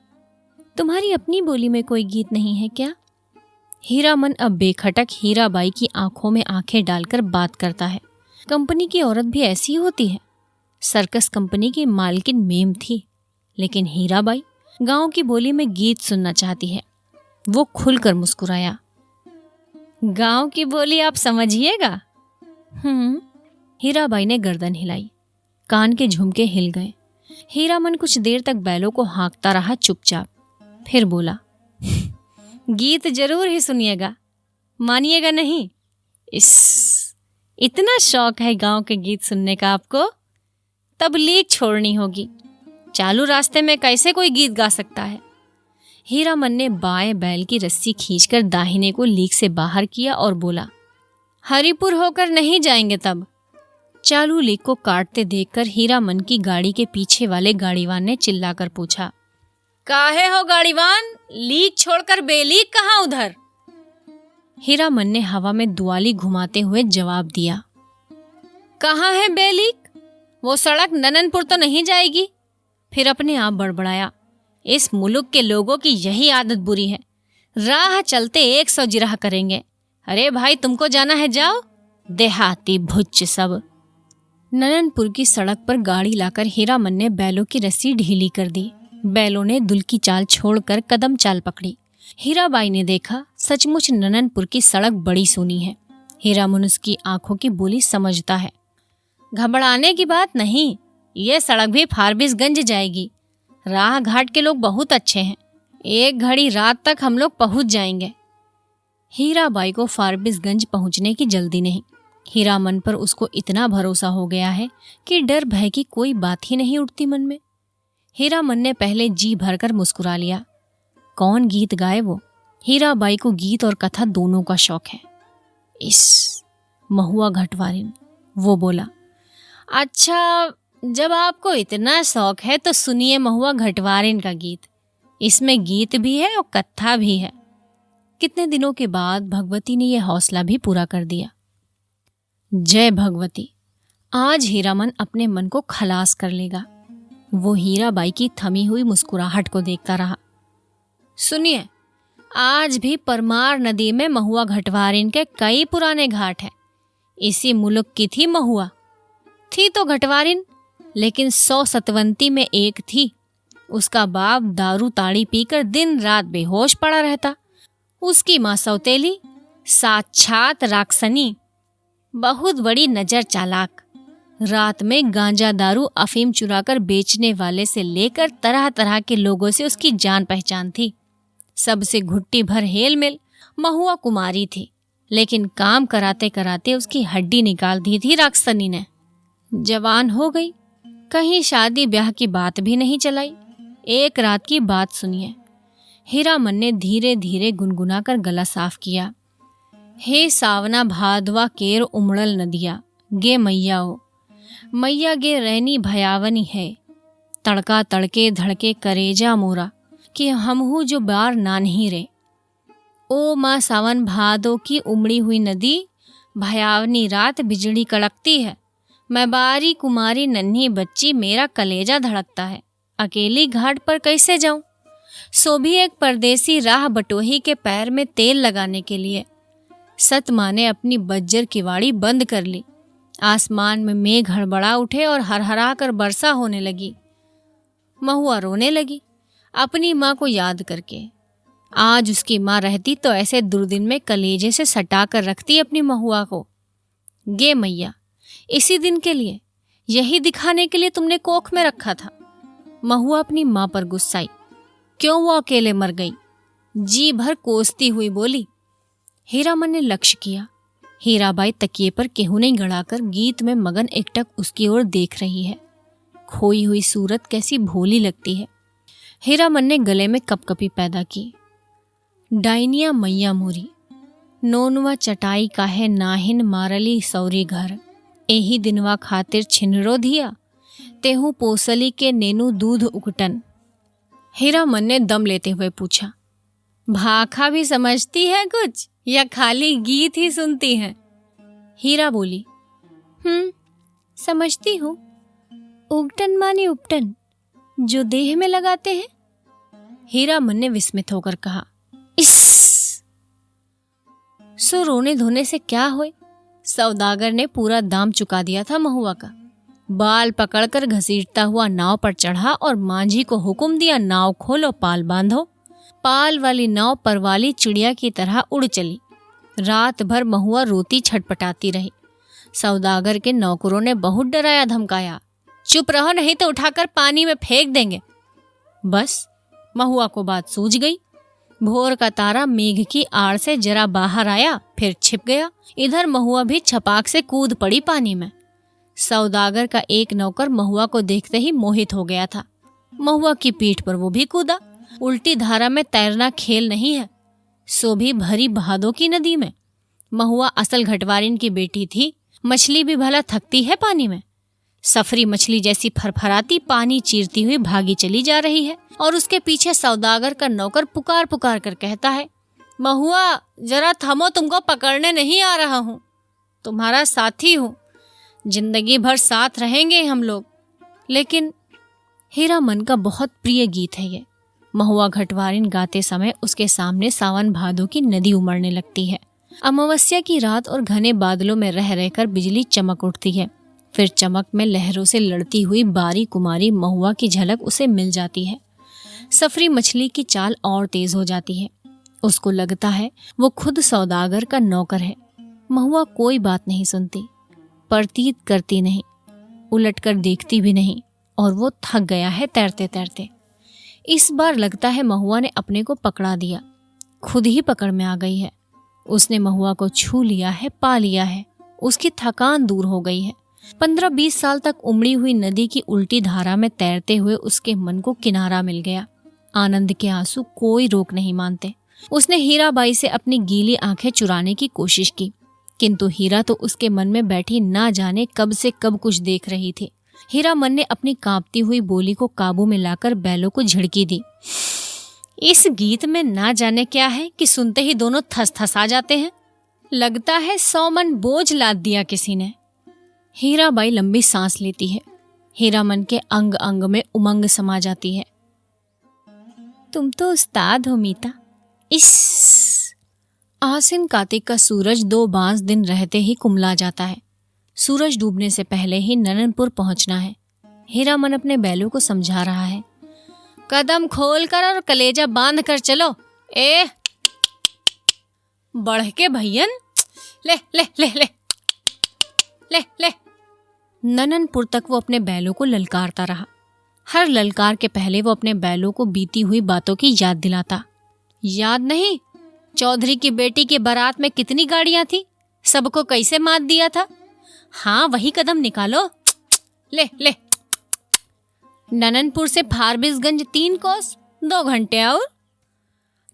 S1: तुम्हारी अपनी बोली में कोई गीत नहीं है क्या? हीरामन अब बेखटक हीराबाई की आंखों में आंखें डालकर बात करता है। कंपनी की औरत भी ऐसी होती है। सर्कस कंपनी की मालकिन मेम थी, लेकिन हीराबाई गांव की बोली में गीत सुनना चाहती है। वो खुलकर मुस्कुराया। गांव की बोली आप समझिएगा? हीराबाई ने गर्दन हिलाई। कान के झुमके हिल गए। हीरामन कुछ देर तक बैलों को हाँकता रहा चुपचाप। फिर बोला, गीत जरूर ही सुनिएगा, मानिएगा नहीं? इतना शौक है गांव के गीत सुनने का आपको? तब लीक छोड़नी होगी। चालू रास्ते में कैसे कोई गीत गा सकता है? हीरामन ने बाएं बैल की रस्सी खींचकर दाहिने को लीक से बाहर किया और बोला, हरिपुर होकर नहीं जाएंगे तब? चालू लीक को काटते देखकर हीरामन की गाड़ी के पीछे वाले गाड़ीवान ने चिल्लाकर पूछा, काहे हो गाड़ीवान, लीक छोड़कर बेलीक कहाँ उधर? हीरामन ने हवा में दुआली घुमाते हुए जवाब दिया, कहाँ है बेलीक? वो सड़क नननपुर तो नहीं जाएगी? फिर अपने आप बड़बड़ाया, इस मुल्क के लोगों की यही आदत बुरी है, राह चलते 100 जिराह करेंगे। अरे भाई, तुमको जाना है जाओ, देहाती भुच्च सब। नननपुर की सड़क पर गाड़ी लाकर हीरामन ने बैलों की रस्सी ढीली कर दी। बैलों ने दुल की चाल छोड़कर कदम चाल पकड़ी। हीराबाई ने देखा, सचमुच नननपुर की सड़क बड़ी सूनी है। हीरामन उसकी आंखों की बोली समझता है। घबराने की बात नहीं, ये सड़क भी फारबिसगंज जाएगी। राह घाट के लोग बहुत अच्छे हैं, एक घड़ी रात तक हम लोग पहुंच जाएंगे। हीराबाई को फारबिसगंज पहुंचने की जल्दी नहीं। हीरामन पर उसको इतना भरोसा हो गया है कि डर भय की कोई बात ही नहीं उठती मन में। हीरामन ने पहले जी भरकर मुस्कुरा लिया। कौन गीत गाए वो? हीराबाई को गीत और कथा दोनों का शौक है। इस महुआ घटवारिन, वो बोला। अच्छा, जब आपको इतना शौक है तो सुनिए महुआ घटवारिन का गीत। इसमें गीत भी है और कथा भी है। कितने दिनों के बाद भगवती ने यह हौसला भी पूरा कर दिया। जय भगवती। आज हीरामन अपने मन को खलास कर लेगा। वो हीराबाई की थमी हुई मुस्कुराहट को देखता रहा। सुनिए, आज भी परमार नदी में महुआ घटवारिन के कई पुराने घाट हैं। इसी मुल्क की थी महुआ। थी तो घटवारिन, लेकिन 100 सतवंती में एक थी। उसका बाप दारू ताड़ी पीकर दिन रात बेहोश पड़ा रहता। उसकी माँ सौतेली, साक्षात राक्षसनी, बहुत बड़ी नजर चालाक। रात में गांजा दारू अफीम चुराकर बेचने वाले से लेकर तरह तरह के लोगों से उसकी जान पहचान थी। सबसे घुट्टी भर हेल मेल। महुआ कुमारी थी, लेकिन काम कराते कराते उसकी हड्डी निकाल दी थी राक्षसनी ने। जवान हो गई, कहीं शादी ब्याह की बात भी नहीं चलाई। एक रात की बात सुनिए। हीरामन ने धीरे धीरे गुनगुनाकर गला साफ किया। हे सावना भादवा केर उमड़ल नदिया, गे मैयाओ, मैया गे रैनी भयावनी है। तड़का तड़के धड़के करेजा मोरा, कि हमहू जो बार नानही रे। ओ माँ सावन भादो की उमड़ी हुई नदी, भयावनी रात बिजली कड़कती है। मैं बारी कुमारी नन्ही बच्ची, मेरा कलेजा धड़कता है। अकेली घाट पर कैसे जाऊं? सो भी एक परदेसी राह बटोही के पैर में तेल लगाने के लिए। सत माँ ने अपनी बज्जर किवाड़ी बंद कर ली। आसमान में मेघ हड़बड़ा उठे और हरहरा कर वर्षा होने लगी। महुआ रोने लगी अपनी माँ को याद करके। आज उसकी माँ रहती तो ऐसे दुर्दिन में कलेजे से सटा कर रखती अपनी महुआ को। गे मैया, इसी दिन के लिए, यही दिखाने के लिए तुमने कोख में रखा था। महुआ अपनी माँ पर गुस्साई। क्यों वो अकेले मर गई? जी भर कोसती हुई बोली। हीरामन ने लक्ष्य किया। हीराबाई तकिए पर केहूने गड़ाकर गीत में मगन एकटक उसकी ओर देख रही है। खोई हुई सूरत कैसी भोली लगती है। हीरामन ने गले में कपकपी पैदा की। डाइनिया मैया मोरी, नोनवा चटाई काहे नाहिन मारली सौरी घर। एही दिनवा खातिर छिनरो धिया, तेहू पोसली के नेनू दूध उकटन। हीरामन ने दम लेते हुए पूछा, भाखा भी समझती है कुछ या खाली गीत ही सुनती है? हीरा बोली, समझती हूँ। उगटन माने उपटन, जो देह में लगाते हैं। हीरामन ने विस्मित होकर कहा, इस सो रोने धोने से क्या होए? सौदागर ने पूरा दाम चुका दिया था महुआ का। बाल पकड़कर घसीटता हुआ नाव पर चढ़ा और मांझी को हुक्म दिया, नाव खोलो, पाल बांधो। पाल वाली नाव परवाली चिड़िया की तरह उड़ चली। रात भर महुआ रोती छटपटाती रही। सौदागर के नौकरों ने बहुत डराया धमकाया, चुप रहो नहीं तो उठाकर पानी में फेंक देंगे। बस महुआ को बात सूझ गई। भोर का तारा मेघ की आड़ से जरा बाहर आया, फिर छिप गया। इधर महुआ भी छपाक से कूद पड़ी पानी में। सौदागर का एक नौकर महुआ को देखते ही मोहित हो गया था। महुआ की पीठ पर वो भी कूदा। उल्टी धारा में तैरना खेल नहीं है, सो भी भरी भादों की नदी में। महुआ असल घटवारिन की बेटी थी। मछली भी भला थकती है पानी में? सफरी मछली जैसी फरफराती पानी चीरती हुई भागी चली जा रही है और उसके पीछे सौदागर का नौकर पुकार पुकार कर कहता है, महुआ जरा थमो, तुमको पकड़ने नहीं आ रहा हूँ, तुम्हारा साथी हूँ, जिंदगी भर साथ रहेंगे हम लोग। लेकिन हीरामन का बहुत प्रिय गीत है ये। महुआ घटवारिन गाते समय उसके सामने सावन भादो की नदी उमड़ने लगती है। अमावस्या की रात और घने बादलों में रह रहकर बिजली चमक उठती है। फिर चमक में लहरों से लड़ती हुई बारी कुमारी महुआ की झलक उसे मिल जाती है। सफरी मछली की चाल और तेज हो जाती है। उसको लगता है वो खुद सौदागर का नौकर है। महुआ कोई बात नहीं सुनती, प्रतीत करती नहीं, उलटकर देखती भी नहीं, और वो थक गया है तैरते तैरते। इस बार लगता है महुआ ने अपने को पकड़ा दिया, खुद ही पकड़ में आ गई है। उसने महुआ को छू लिया है, पा लिया है, उसकी थकान दूर हो गई है। 15-20 साल तक उमड़ी हुई नदी की उल्टी धारा में तैरते हुए उसके मन को किनारा मिल गया। आनंद के आंसू कोई रोक नहीं मानते। उसने हीराबाई से अपनी गीली आंखें चुराने की कोशिश की, किंतु हीरा तो उसके मन में बैठी ना जाने कब से कब कुछ देख रही थी। हीरामन ने अपनी कांपती हुई बोली को काबू में लाकर बैलों को झिड़की दी। इस गीत में ना जाने क्या है कि सुनते ही दोनों थस-थसा जाते हैं। लगता है 100 मन बोझ लाद दिया किसी ने। हीराबाई लंबी सांस लेती है। हीरामन के अंग अंग में उमंग समा जाती है। तुम तो उस्ताद हो मीता। इस आसिन कार्तिक का सूरज 2 बांस दिन रहते ही कुमला जाता है। सूरज डूबने से पहले ही नननपुर पहुंचना है। हीरामन अपने बैलों को समझा रहा है, कदम खोल कर और कलेजा बांध कर चलो। ए बढ़ के भैयन, ले ले ले ले ले ले। नननपुर तक वो अपने बैलों को ललकारता रहा। हर ललकार के पहले वो अपने बैलों को बीती हुई बातों की याद दिलाता। याद नहीं, चौधरी की बेटी की बारात में कितनी गाड़ियां थी, सबको कैसे मात दिया था। हाँ, वही कदम निकालो। ले ले। नननपुर से फारबिसगंज 3 कोस, 2 घंटे और।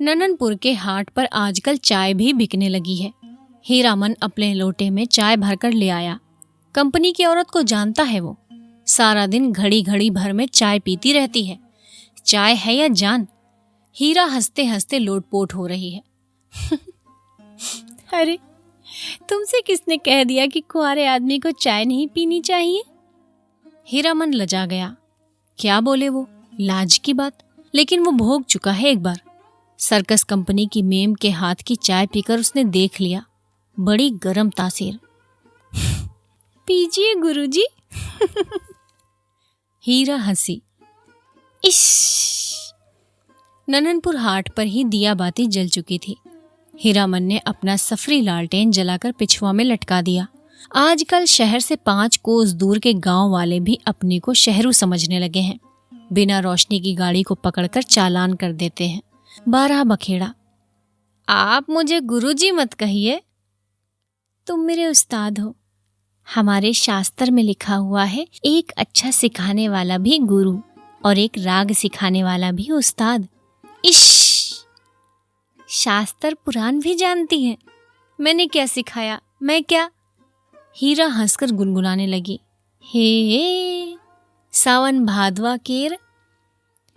S1: नननपुर के हाट पर आजकल चाय भी बिकने लगी है। हीरामन अपने लोटे में चाय भरकर ले आया। कंपनी की औरत को जानता है वो, सारा दिन घड़ी घड़ी भर में चाय पीती रहती है। चाय है या जान। हीरा हंसते हंसते लोटपोट हो रही है। अरे तुमसे किसने कह दिया कि कुंवारे आदमी को चाय नहीं पीनी चाहिए? हीरामन लजा गया। क्या बोले वो, लाज की बात। लेकिन वो भोग चुका है एक बार। सर्कस कंपनी की मेम के हाथ की चाय पीकर उसने देख लिया, बड़ी गरम तासीर। पीजिए गुरुजी। हीरा हंसी। इश। नननपुर हाट पर ही दिया बाती जल चुकी थी। हीरामन ने अपना सफरी लालटेन जलाकर पिछुआ में लटका दिया। आजकल शहर से 5 कोस दूर के गांव वाले भी अपने को शहरू समझने लगे हैं। बिना रोशनी की गाड़ी को पकड़कर चालान कर देते हैं। 12 बखेड़ा। आप मुझे गुरुजी मत कहिए, तुम मेरे उस्ताद हो। हमारे शास्त्र में लिखा हुआ है, एक अच्छा सिखाने वाला भी गुरु और एक राग सिखाने वाला भी उस्ताद। इश, शास्त्र पुराण भी जानती है। मैंने क्या सिखाया, मैं क्या? हीरा हंसकर गुनगुनाने लगी, हे सावन भादवा केर।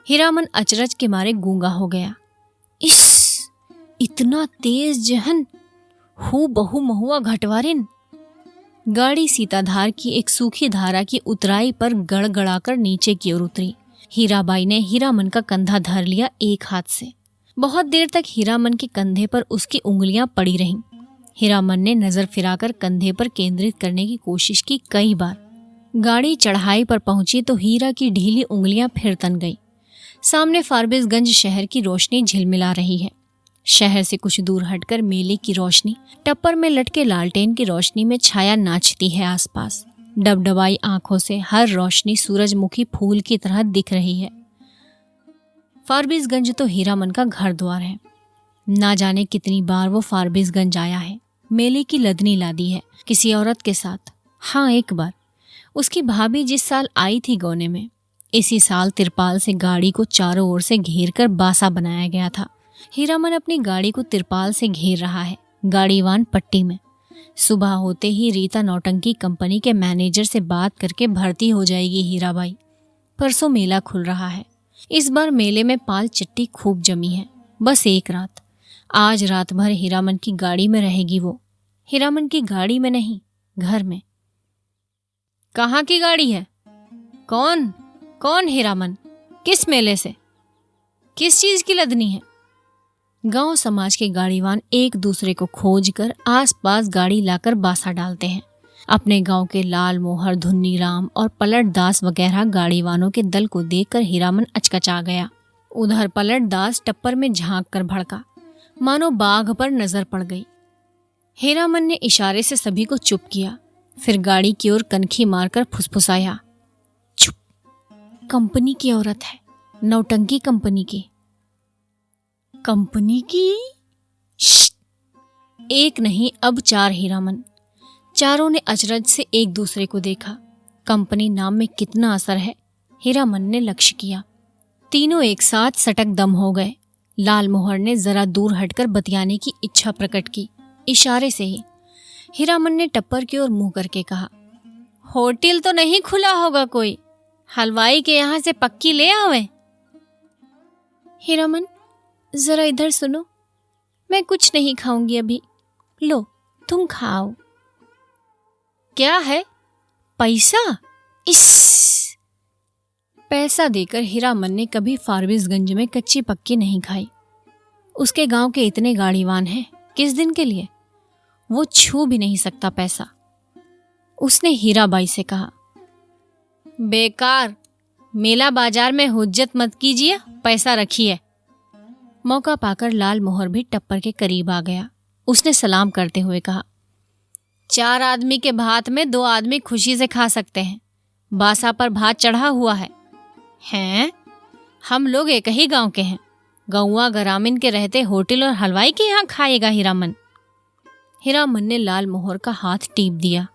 S1: हीरामन अचरज के मारे गूंगा हो गया। इस इतना तेज जहन, हूँ बहु महुआ घटवारिन। गाड़ी सीताधार की एक सूखी धारा की उतराई पर गड़गड़ाकर नीचे की ओर उतरी। हीराबाई ने हीरामन का कंधा धर लिया एक हाथ से। बहुत देर तक हीरामन के कंधे पर उसकी उंगलियां पड़ी रहीं। हीरामन ने नजर फिराकर कंधे पर केंद्रित करने की कोशिश की कई बार। गाड़ी चढ़ाई पर पहुंची तो हीरा की ढीली उंगलियां फिर तन गई। सामने फारबिसगंज शहर की रोशनी झिलमिला रही है। शहर से कुछ दूर हटकर मेले की रोशनी, टप्पर में लटके लालटेन की रोशनी में छाया नाचती है आसपास। डबडबाई आंखों से हर रोशनी सूरजमुखी फूल की तरह दिख रही है। फारबिसगंज तो हीरामन का घर द्वार है। ना जाने कितनी बार वो फारबिसगंज आया है। मेले की लदनी लादी है किसी औरत के साथ। हाँ, एक बार उसकी भाभी जिस साल आई थी गौने में, इसी साल तिरपाल से गाड़ी को चारों ओर से घेर कर बासा बनाया गया था। हीरामन अपनी गाड़ी को तिरपाल से घेर रहा है, गाड़ीवान पट्टी में। सुबह होते ही रीता नौटंकी कंपनी के मैनेजर से बात करके भर्ती हो जाएगी हीराबाई। परसों मेला खुल रहा है। इस बार मेले में पाल चट्टी खूब जमी है। बस एक रात, आज रात भर हीरामन की गाड़ी में रहेगी वो। हीरामन की गाड़ी में नहीं, घर में। कहाँ की गाड़ी है? कौन कौन हीरामन? किस मेले से? किस चीज की लदनी है? गांव समाज के गाड़ीवान एक दूसरे को खोजकर आसपास गाड़ी लाकर बासा डालते हैं। अपने गांव के लाल मोहर, धुन्नी राम और पलट दास वगैरह गाड़ीवानों के दल को देखकर हीरामन अचकचा गया। उधर पलट दास टप्पर में झांक कर भड़का, मानो बाघ पर नजर पड़ गई। हीरामन ने इशारे से सभी को चुप किया, फिर गाड़ी की ओर कनखी मारकर फुसफुसाया, चुप, कंपनी की औरत है, नौटंकी कंपनी की। कंपनी की? एक नहीं, अब 4 हीरामन। चारों ने अचरज से एक दूसरे को देखा। कंपनी नाम में कितना असर है, हीरामन ने लक्ष्य किया। तीनों एक साथ सटक दम हो गए। लाल मोहर ने जरा दूर हटकर बतियाने की इच्छा प्रकट की, इशारे से ही। हीरामन ने टप्पर की ओर मुंह करके कहा, होटल तो नहीं खुला होगा कोई? हलवाई के यहां से पक्की ले आवे। हीरामन, जरा इधर सुनो, मैं कुछ नहीं खाऊंगी अभी। लो, तुम खाओ। क्या है? पैसा? इस पैसा देकर हीरामन ने कभी फारबिसगंज में कच्ची पक्की नहीं खाई। उसके गांव के इतने गाड़ीवान हैं, किस दिन के लिए? वो छू भी नहीं सकता पैसा। उसने हीराबाई से कहा, बेकार, मेला बाजार में हुज्जत मत कीजिए, पैसा रखिए। मौका पाकर लाल मोहर भी टप्पर के करीब आ गया। उसने सलाम करते हुए कहा, 4 आदमी के भात में 2 आदमी खुशी से खा सकते हैं। बासा पर भात चढ़ा हुआ है। हैं? हम लोग एक ही गांव के हैं। गौवा ग्रामीण के रहते होटल और हलवाई के यहाँ खाएगा हीरामन? हीरामन ने लाल मोहर का हाथ टीप दिया।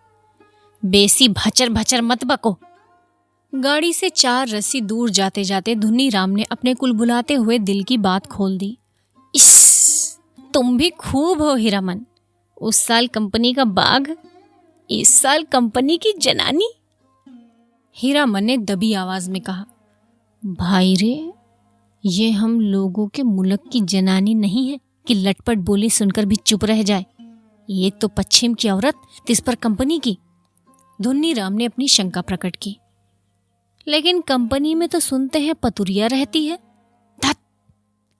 S1: बेसी भचर भचर मत बको। गाड़ी से 4 रस्सी दूर जाते जाते धुन्नी राम ने अपने कुलबुलाते हुए दिल की बात खोल दी। इस, तुम भी खूब हो हीरामन। उस साल कंपनी का बाघ, इस साल कंपनी की जनानी। हीरामन ने दबी आवाज में कहा, भाई रे, ये हम लोगों के मुल्क की जनानी नहीं है कि लटपट बोली सुनकर भी चुप रह जाए। ये तो पश्चिम की औरत, तिस पर कंपनी की। धुन्नी राम ने अपनी शंका प्रकट की। लेकिन कंपनी में तो सुनते हैं पतुरिया रहती है। धत!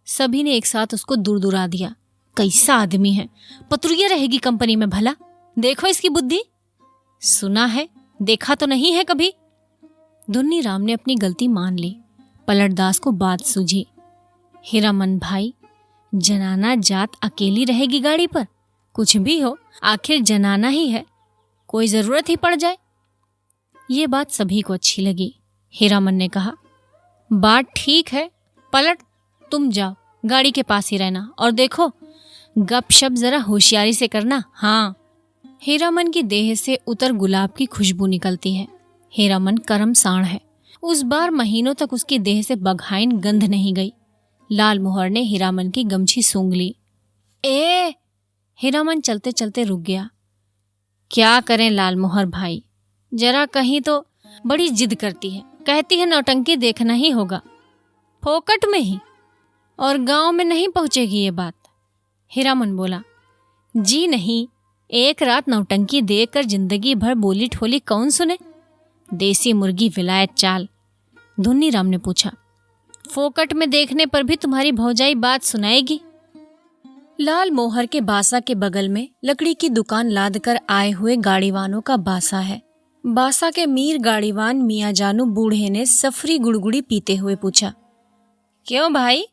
S1: सभी ने एक साथ उसको दुरदुरा दिया। कैसा आदमी है, पतुरिया रहेगी कंपनी में भला? देखो इसकी बुद्धि। सुना है, देखा तो नहीं है कभी। धुन्नी राम ने अपनी गलती मान ली। पलटदास को बात सूझी। हीरामन भाई, जनाना जात अकेली रहेगी गाड़ी पर? कुछ भी हो, आखिर जनाना ही है, कोई जरूरत ही पड़ जाए। ये बात सभी को अच्छी लगी। हीरामन ने कहा, बात ठीक है, पलट, तुम जाओ, गाड़ी के पास ही रहना, और देखो गपशप जरा होशियारी से करना। हाँ। हीरामन की देह से उतर गुलाब की खुशबू निकलती है। हीरामन करम साण है। उस बार महीनों तक उसकी देह से बघाइन गंध नहीं गई। लाल मोहर ने हीरामन की गमछी सूंघ ली। ए! हीरामन चलते चलते रुक गया। क्या करें लाल मोहर भाई, जरा कहीं तो बड़ी जिद करती है, कहती है नौटंकी देखना ही होगा, फोकट में ही, और गांव में नहीं पहुंचेगी ये बात। हीरामन बोला, जी नहीं, एक रात नौटंकी देखकर जिंदगी भर बोली ठोली कौन सुने? देसी मुर्गी विलायत चाल। धुन्नी राम ने पूछा, फोकट में देखने पर भी तुम्हारी भौजाई बात सुनाएगी? लाल मोहर के बासा के बगल में लकड़ी की दुकान लाद कर आए हुए गाड़ीवानों का बासा है। बासा के मीर गाड़ीवान मियाँ जानू बूढ़े ने सफरी गुड़गुड़ी पीते हुए पूछा, क्यों भाई,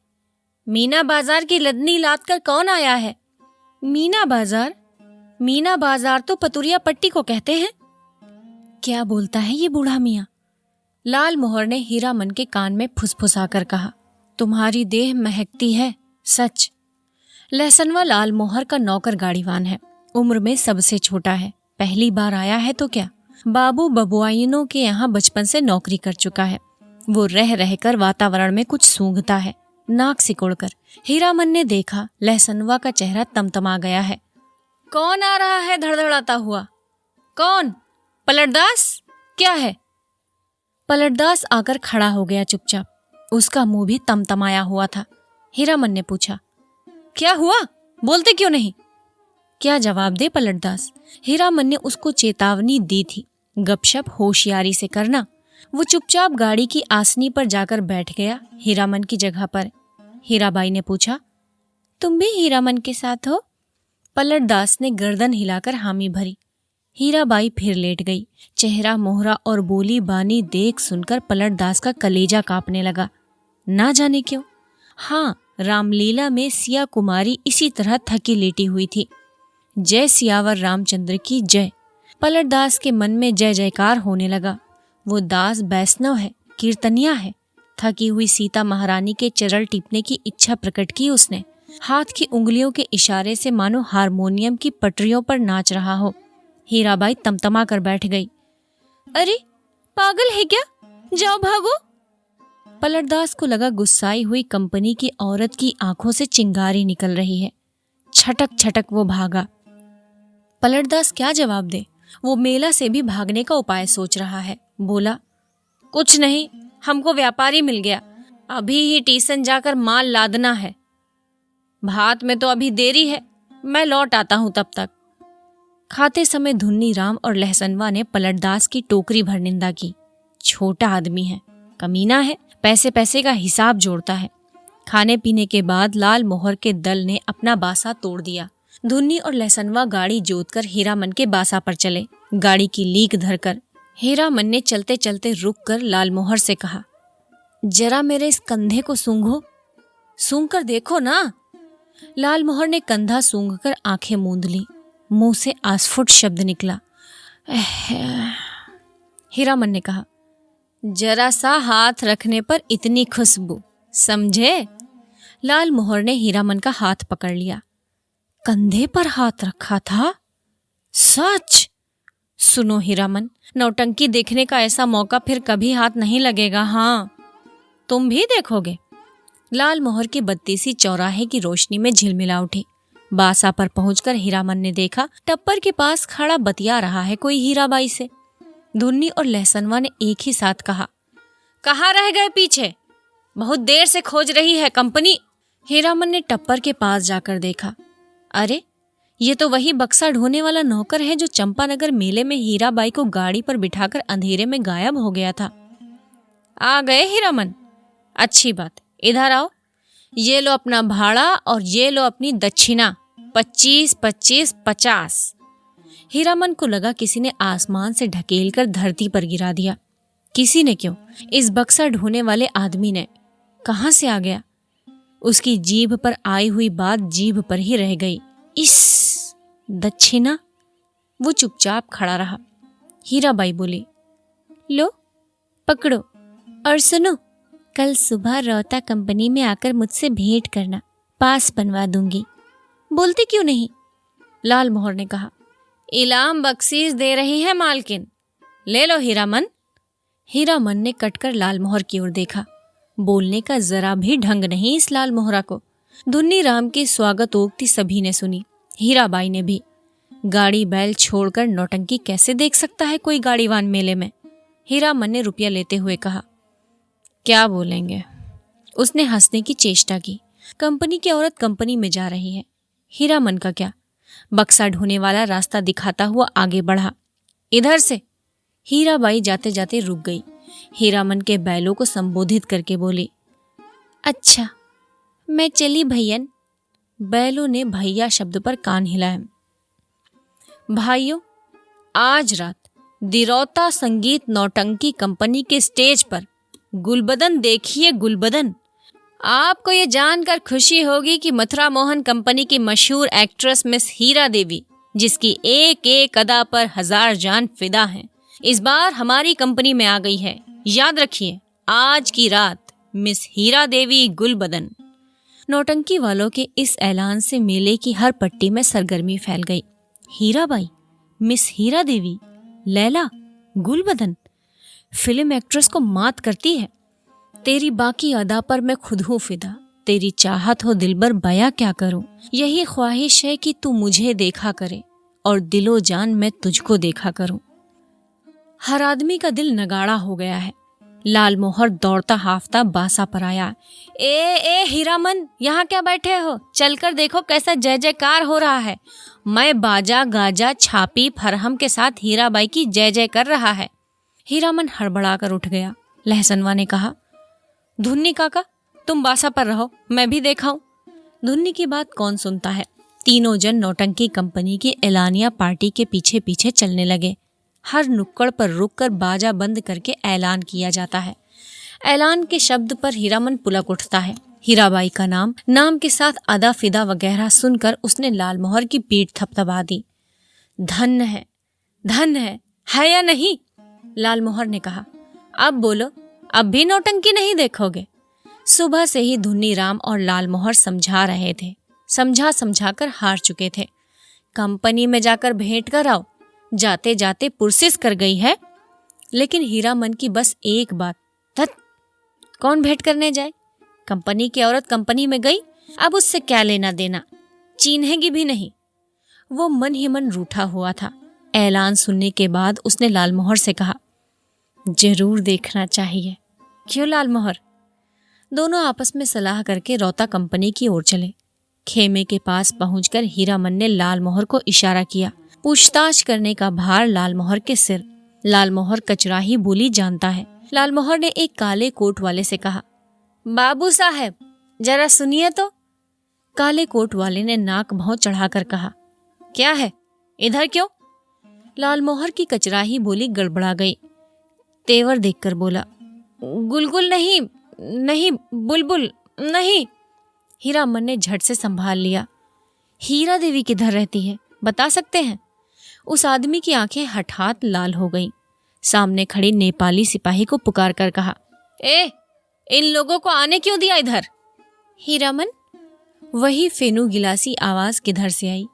S1: मीना बाजार की लदनी लाद कर कौन आया है? मीना बाजार? मीना बाजार तो पतुरिया पट्टी को कहते हैं। क्या बोलता है ये बूढ़ा मियाँ? लाल मोहर ने हीरामन के कान में फुसफुसाकर कहा, तुम्हारी देह महकती है, सच। लहसनवा लाल मोहर का नौकर गाड़ीवान है, उम्र में सबसे छोटा है, पहली बार आया है तो क्या, बाबू बबुआइनों के यहाँ बचपन से नौकरी कर चुका है। वो रह रहकर वातावरण में कुछ सूंघता है, नाक सिकोड़कर। हीरामन ने देखा लहसनवा का चेहरा तमतमा गया है। कौन आ रहा है धड़धड़ाता हुआ? कौन? पलटदास? क्या है? पलटदास आकर खड़ा हो गया चुपचाप। उसका मुंह भी तमतमाया हुआ था। हीरामन ने पूछा, क्या हुआ? बोलते क्यों नहीं? क्या जवाब दे पलटदास? हीरामन ने उसको चेतावनी दी थी, गपशप होशियारी से करना। वो चुपचाप गाड़ी की आसनी पर जाकर बैठ गया, हीरामन की जगह पर। हीराबाई ने पूछा, तुम भी हीरामन के साथ हो? पलटदास ने गर्दन हिलाकर हामी भरी। हीराबाई फिर लेट गई। चेहरा मोहरा और बोली बानी देख सुनकर पलटदास का कलेजा कांपने लगा। ना जाने क्यों, हाँ, रामलीला में सिया कुमारी इसी तरह थकी लेटी हुई थी। जय सियावर रामचंद्र की जय। पलटदास के मन में जय जयकार होने लगा। वो दास वैष्णव है, कीर्तनिया है। थकी हुई सीता महारानी के चरण टीपने की इच्छा प्रकट की उसने। हाथ की उंगलियों के इशारे से मानो हारमोनियम की पटरियों पर नाच रहा हो। हीराबाई तमतमा कर बैठ गई। अरे पागल है क्या? जाओ भागो। पलटदास को लगा गुस्साई हुई कंपनी की औरत की आंखों से चिंगारी निकल रही है। छटक छटक वो भागा। पलटदास क्या जवाब दे? वो मेला से भी भागने का उपाय सोच रहा है। बोला, कुछ नहीं, हमको व्यापारी मिल गया। अभी ही टीसन जाकर माल लादना है। भात में तो अभी देरी है, मैं लौट आता हूं तब तक। खाते समय धुन्नी राम और लहसनवा ने पलटदास की टोकरी भर निंदा की। छोटा आदमी है, कमीना है, पैसे पैसे का हिसाब जोड़ता है। खाने पीने के बाद लाल मोहर के दल ने अपना बासा तोड़ दिया। धुन्नी और लहसनवा गाड़ी जोतकर हीरामन के बासा पर चले, गाड़ी की लीक धरकर। हीरामन ने चलते चलते रुककर लाल मोहर से कहा, जरा मेरे इस कंधे को सूंघो, सूंघ कर देखो ना। लाल मोहर ने कंधा सूंघकर आंखें मूंद ली। मुंह से आस्फुट शब्द निकला। हीरामन ने कहा, जरा सा हाथ रखने पर इतनी खुशबू, समझे? लाल मोहर ने हीरामन का हाथ पकड़ लिया। कंधे पर हाथ रखा था? सच? सुनो हीरामन, नौटंकी देखने का ऐसा मौका फिर कभी हाथ नहीं लगेगा। हाँ, तुम भी देखोगे। लाल मोहर की बत्तीसी चौराहे की रोशनी में झिलमिला उठी। बासा पर पहुंचकर हीरामन ने देखा टप्पर के पास खड़ा बतिया रहा है कोई हीराबाई से। धुन्नी और लहसनवा ने एक ही साथ कहा, कहाँ रह गए पीछे? बहुत देर से खोज रही है कंपनी। हीरामन ने टप्पर के पास जाकर देखा। अरे, ये तो वही बक्सा ढोने वाला नौकर है जो चंपानगर मेले में हीराबाई को गाड़ी पर बिठाकर अंधेरे में गायब हो गया था। आ गए हीरामन? अच्छी बात, इधर आओ। ये लो अपना भाड़ा और ये लो अपनी दक्षिणा, 25, 25, 50। हीरामन को लगा किसी ने आसमान से ढकेल कर धरती पर गिरा दिया। किसी ने क्यों, इस बक्सा ढोने वाले आदमी ने। कहां से आ गया? उसकी जीभ पर आई हुई बात जीभ पर ही रह गई। इस दक्षिणा? वो चुपचाप खड़ा रहा। हीराबाई बोली, लो पकड़ो और सुनो, कल सुबह रोहता कंपनी में आकर मुझसे भेंट करना, पास बनवा दूंगी। बोलते क्यों नहीं? लाल मोहर ने कहा, इलाम बख्शीश दे रही है मालकिन, ले लो हीरामन। हीरामन ने कटकर लाल मोहर की ओर देखा। बोलने का जरा भी ढंग नहीं इस लाल मोहरा को। धुन्नी राम की स्वागतोक्ति सभी ने सुनी, हीराबाई ने भी। गाड़ी बैल छोड़कर नौटंकी कैसे देख सकता है कोई गाड़ीवान मेले में? हीरामन ने रुपया लेते हुए कहा, क्या बोलेंगे? उसने हंसने की चेष्टा की। कंपनी की औरत कंपनी में जा रही है, हीरामन का क्या? बक्सा ढोने वाला रास्ता दिखाता हुआ आगे बढ़ा। इधर से। हीराबाई जाते जाते रुक गई। हीरामन के बैलों को संबोधित करके बोली, अच्छा मैं चली भैयन। बैलों ने भैया शब्द पर कान हिलाया। भाइयों, आज रात दिरौता संगीत नौटंकी कंपनी के स्टेज पर गुलबदन देखिए, गुलबदन। आपको ये जानकर खुशी होगी कि मथुरा मोहन कंपनी की मशहूर एक्ट्रेस मिस हीरा देवी, जिसकी एक एक अदा पर 1000 जान फिदा हैं, इस बार हमारी कंपनी में आ गई है। याद रखिए, आज की रात मिस हीरा देवी गुलबदन। नौटंकी वालों के इस ऐलान से मेले की हर पट्टी में सरगर्मी फैल गई। हीराबाई, मिस हीरा देवी, लैला, गुलबदन, फिल्म एक्ट्रेस को मात करती है। तेरी बाकी अदा पर मैं खुद हूँ फिदा, तेरी चाहत हो दिलबर बया क्या करूं, यही ख्वाहिश है कि तू मुझे देखा करे और दिलो जान मैं तुझको देखा करूं। हर आदमी का दिल नगाड़ा हो गया है। लाल मोहर दौड़ता हाफता बासा पर आया। ए हीरामन, यहाँ क्या बैठे हो? चलकर देखो कैसा जय जयकार हो रहा है। मैं बाजा गाजा छापी फरहम के साथ हीराबाई की जय जय कर रहा है। हीरामन हड़बड़ाकर उठ गया। लहसनवा ने कहा, धुन्नी काका तुम बासा पर रहो, मैं भी देखाऊं। धुन्नी की बात कौन सुनता है। तीनों जन नौटंकी कंपनी की एलानिया पार्टी के पीछे पीछे चलने लगे। हर नुक्कड़ पर रुककर बाजा बंद करके ऐलान किया जाता है। ऐलान के शब्द पर हीरामन पुलक उठता है। हीराबाई का नाम के साथ अदा फिदा वगैरह सुनकर उसने लाल मोहर की पीठ थपथपा दी। धन्य है या नहीं? लाल मोहर ने कहा। अब बोलो, अब भी नौटंकी नहीं देखोगे? सुबह से ही धुन्नी राम और लाल मोहर समझा रहे थे। समझा कर हार चुके थे। कंपनी में जाकर भेंट कर आओ, जाते जाते पुरसिस कर गई है। लेकिन हीरामन की बस एक बात, धत, कौन भेंट करने जाए? कंपनी की औरत कंपनी में गई, अब उससे क्या लेना देना, चीन्हेगी भी नहीं। वो मन ही मन रूठा हुआ था। ऐलान सुनने के बाद उसने लाल मोहर से कहा, जरूर देखना चाहिए। क्यों लाल मोहर? दोनों आपस में सलाह करके रौता कंपनी की ओर चले। खेमे के पास पहुंचकर हीरामन ने लाल मोहर को इशारा किया। पूछताछ करने का भार लाल मोहर के सिर। लाल मोहर कचराही बोली जानता है। लाल मोहर ने एक काले कोट वाले से कहा, बाबू साहब जरा सुनिए तो। काले कोट वाले ने नाक भौं चढ़ाकर कहा, क्या है, इधर क्यों? लाल मोहर की कचराही बोली गड़बड़ा गई। तेवर देखकर बोला, गुलगुल नहीं बुलबुल नहीं। हीरामन ने झट से संभाल लिया। हीरा देवी किधर रहती है, बता सकते हैं? उस आदमी की आंखें हठात लाल हो गईं। सामने खड़े नेपाली सिपाही को पुकार कर कहा, इन लोगों को आने क्यों दिया इधर? हीरामन, वही फेनू गिलासी आवाज किधर से आई।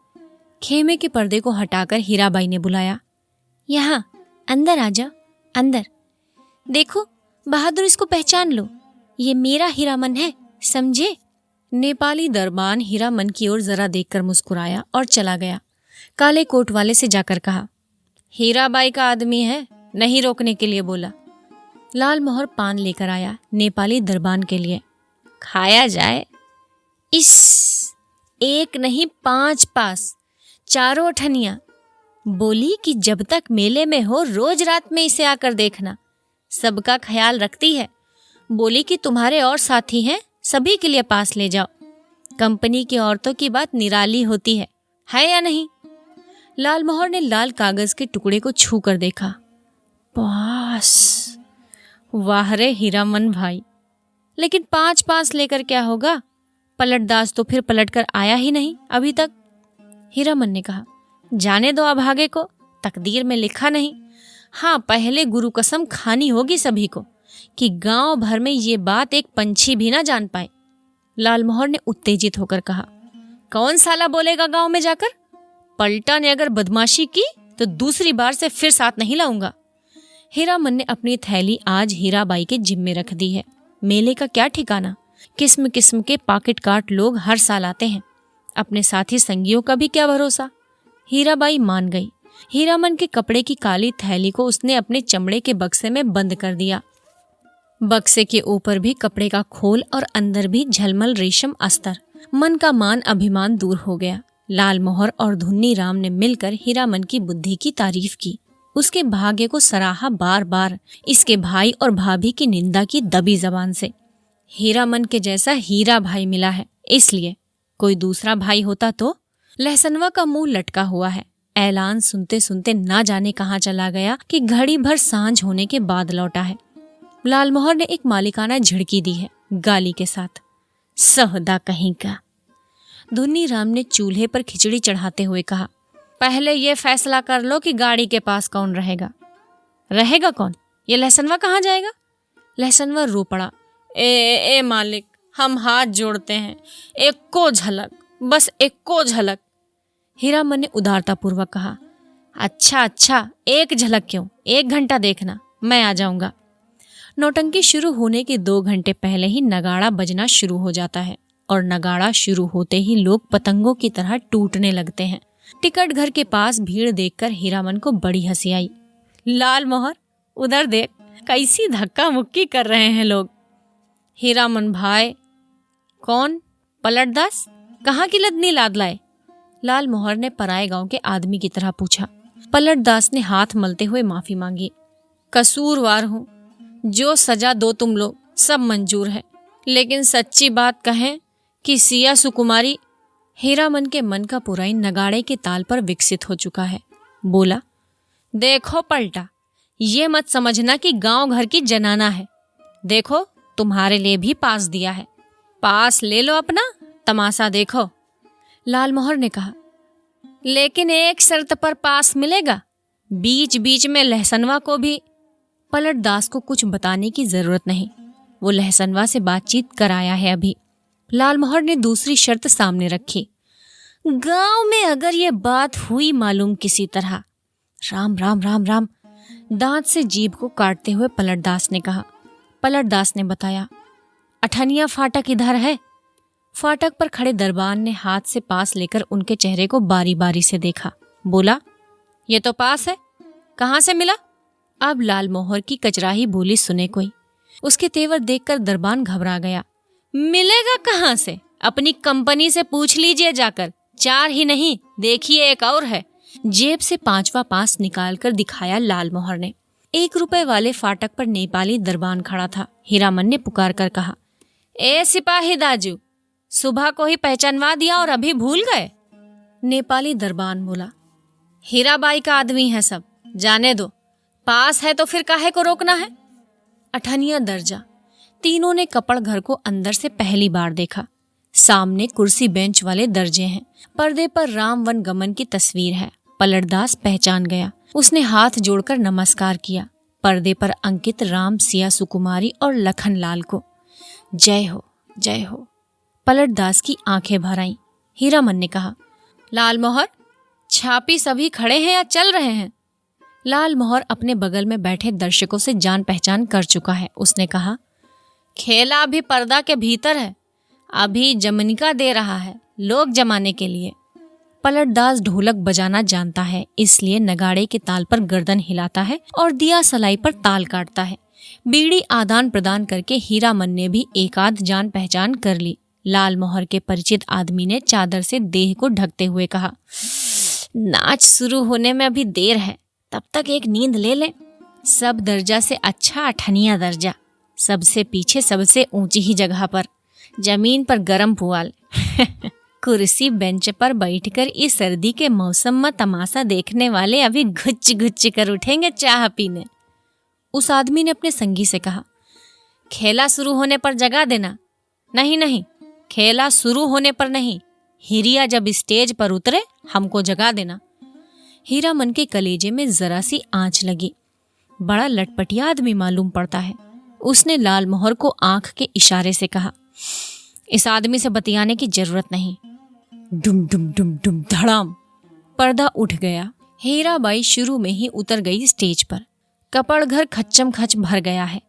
S1: खेमे के पर्दे को हटाकर हीराबाई ने बुलाया, यहाँ अंदर आ जाओ, अंदर देखो, बहादुर इसको पहचान लो, ये मेरा हीरामन है, समझे? नेपाली दरबान हीरामन की ओर जरा देखकर मुस्कुराया और चला गया। काले कोट वाले से जाकर कहा, हीराबाई का आदमी है, नहीं रोकने के लिए बोला। लाल मोहर पान लेकर आया नेपाली दरबान के लिए। खाया जाए। इस एक नहीं 5 पास, 4 अठनिया। बोली कि जब तक मेले में हो रोज रात में इसे आकर देखना, सबका ख्याल रखती है। बोली कि तुम्हारे और साथी हैं, सभी के लिए पास ले जाओ। कंपनी की औरतों की बात निराली होती है या नहीं? लाल मोहर ने लाल कागज के टुकड़े को छू कर देखा। पास, वाह रे हीरामन भाई, लेकिन 5 पास लेकर क्या होगा? पलटदास तो फिर पलट कर आया ही नहीं अभी तक। हीरामन ने कहा, जाने दो अभागे को, तकदीर में लिखा नहीं। हाँ, पहले गुरु कसम खानी होगी सभी को कि गांव भर में ये बात एक पंछी भी ना जान पाए। लाल मोहर ने उत्तेजित होकर कहा, कौन साला बोलेगा गांव में जाकर? पलटा ने अगर बदमाशी की तो दूसरी बार से फिर साथ नहीं लाऊंगा। हीरामन ने अपनी थैली आज हीराबाई के जिम्मे रख दी है। मेले का क्या ठिकाना, किस्म किस्म के पॉकेट काट लोग हर साल आते हैं। अपने साथी संगियों का भी क्या भरोसा। हीराबाई मान गई। हीरामन के कपड़े की काली थैली को उसने अपने चमड़े के बक्से में बंद कर दिया। बक्से के ऊपर भी कपड़े का खोल और अंदर भी झलमल रेशम अस्तर। मन का मान अभिमान दूर हो गया। लाल मोहर और धुन्नी राम ने मिलकर हीरामन की बुद्धि की तारीफ की, उसके भाग्य को सराहा बार बार, इसके भाई और भाभी की निंदा की दबी जबान से। हीरामन के जैसा हीरा भाई मिला है, इसलिए कोई दूसरा भाई होता तो। लहसनवा का मुंह लटका हुआ है। ऐलान सुनते सुनते ना जाने कहाँ चला गया कि घड़ी भर सांझ होने के बाद लौटा है। लाल मोहर ने एक मालिकाना झिड़की दी है, गाली के साथ, सहदा कहीं का। धुन्नी राम ने चूल्हे पर खिचड़ी चढ़ाते हुए कहा, पहले ये फैसला कर लो कि गाड़ी के पास कौन रहेगा। रहेगा कौन? ये लहसनवा कहाँ जाएगा? लहसनवा रो पड़ा। ए मालिक, हम हाथ जोड़ते हैं, एको झलक, बस एको झलक। हीरामन ने उदारतापूर्वक कहा, अच्छा, 1 झलक क्यों, 1 घंटा देखना, मैं आ जाऊंगा। नौटंकी शुरू होने के 2 घंटे पहले ही नगाड़ा बजना शुरू हो जाता है और नगाड़ा शुरू होते ही लोग पतंगों की तरह टूटने लगते हैं। टिकट घर के पास भीड़ देखकर हीरामन को बड़ी हंसी आई। लाल मोहर, उधर देख, कैसी धक्का मुक्की कर रहे हैं लोग। हीरामन भाई, कौन? पलटदास, कहाँ की लदनी लाद लाए? लाल मोहर ने पराए गांव के आदमी की तरह पूछा। पलटदास ने हाथ मलते हुए माफी मांगी। कसूरवार हूँ, जो सजा दो तुम लोग सब मंजूर है, लेकिन सच्ची बात कहें कि सिया सुकुमारी। हीरामन के मन का पुराई नगाड़े के ताल पर विकसित हो चुका है। बोला, देखो पलटा, ये मत समझना कि गांव घर की जनाना है। देखो, तुम्हारे लिए भी पास दिया है, पास ले लो अपना, तमाशा देखो। लाल मोहर ने कहा, लेकिन एक शर्त पर पास मिलेगा, बीच बीच में लहसनवा को भी। पलटदास को कुछ बताने की जरूरत नहीं, वो लहसनवा से बातचीत कराया है अभी। लाल मोहर ने दूसरी शर्त सामने रखी। गांव में अगर ये बात हुई मालूम किसी तरह। राम राम राम राम, दांत से जीभ को काटते हुए पलटदास ने कहा। पलटदास ने बताया, अठनिया फाटक इधर है। फाटक पर खड़े दरबान ने हाथ से पास लेकर उनके चेहरे को बारी बारी से देखा। बोला, ये तो पास है, कहाँ से मिला? अब लाल मोहर की कचराही बोली सुने कोई। उसके तेवर देखकर दरबान घबरा गया। मिलेगा कहाँ से? अपनी कंपनी से पूछ लीजिए जाकर। 4 ही नहीं, देखिए एक और है। जेब से 5वां पास निकालकर दिखाया लाल मोहर ने। 1 रुपए वाले फाटक पर नेपाली दरबान खड़ा था। हीरामन ने पुकार कर कहा, ए सिपाही दाजू, सुबह को ही पहचानवा दिया और अभी भूल गए? नेपाली दरबान बोला, हीराबाई का आदमी है सब, जाने दो, पास है तो फिर काहे को रोकना है? अठनिया दर्जा। तीनों ने कपड़ घर को अंदर से पहली बार देखा। सामने कुर्सी बेंच वाले दर्जे हैं, पर्दे पर राम वन गमन की तस्वीर है। पलटदास पहचान गया, उसने हाथ जोड़कर नमस्कार किया। पर्दे पर अंकित राम, सिया सुकुमारी और लखन लाल को। जय हो, जय हो। पलटदास की आंखें भर आईं। हीरामन ने कहा, लाल मोहर, छापी सभी खड़े हैं या चल रहे हैं? लाल मोहर अपने बगल में बैठे दर्शकों से जान पहचान कर चुका है। उसने कहा, खेला अभी पर्दा के भीतर है, अभी जमनिका दे रहा है लोग जमाने के लिए। पलटदास ढोलक बजाना जानता है, इसलिए नगाड़े के ताल पर गर्दन हिलाता है और दिया सलाई पर ताल काटता है। बीड़ी आदान प्रदान करके हीरामन ने भी एकाध जान पहचान कर ली। लाल मोहर के परिचित आदमी ने चादर से देह को ढकते हुए कहा, नाच शुरू होने में अभी देर है, तब तक एक नींद ले लें। सब दर्जा से अच्छा अठनिया दर्जा, सबसे पीछे सबसे ऊंची ही जगह पर, जमीन पर गरम पुआल। कुर्सी बेंच पर बैठकर इस सर्दी के मौसम में तमाशा देखने वाले अभी घुच घुच कर उठेंगे चाह पीने। उस आदमी ने अपने संगी से कहा, खेला शुरू होने पर जगा देना। नहीं नहीं, खेला शुरू होने पर नहीं, हिरिया जब स्टेज पर उतरे हमको जगा देना। हीरामन के कलेजे में जरा सी आंच लगी। बड़ा लटपटिया आदमी मालूम पड़ता है। उसने लाल मोहर को आंख के इशारे से कहा, इस आदमी से बतियाने की जरूरत नहीं। डुम डुम डुम डुम धड़ाम, पर्दा उठ गया। हीराबाई शुरू में ही उतर गई स्टेज पर। कपड़ घर खच्चम खच भर गया है।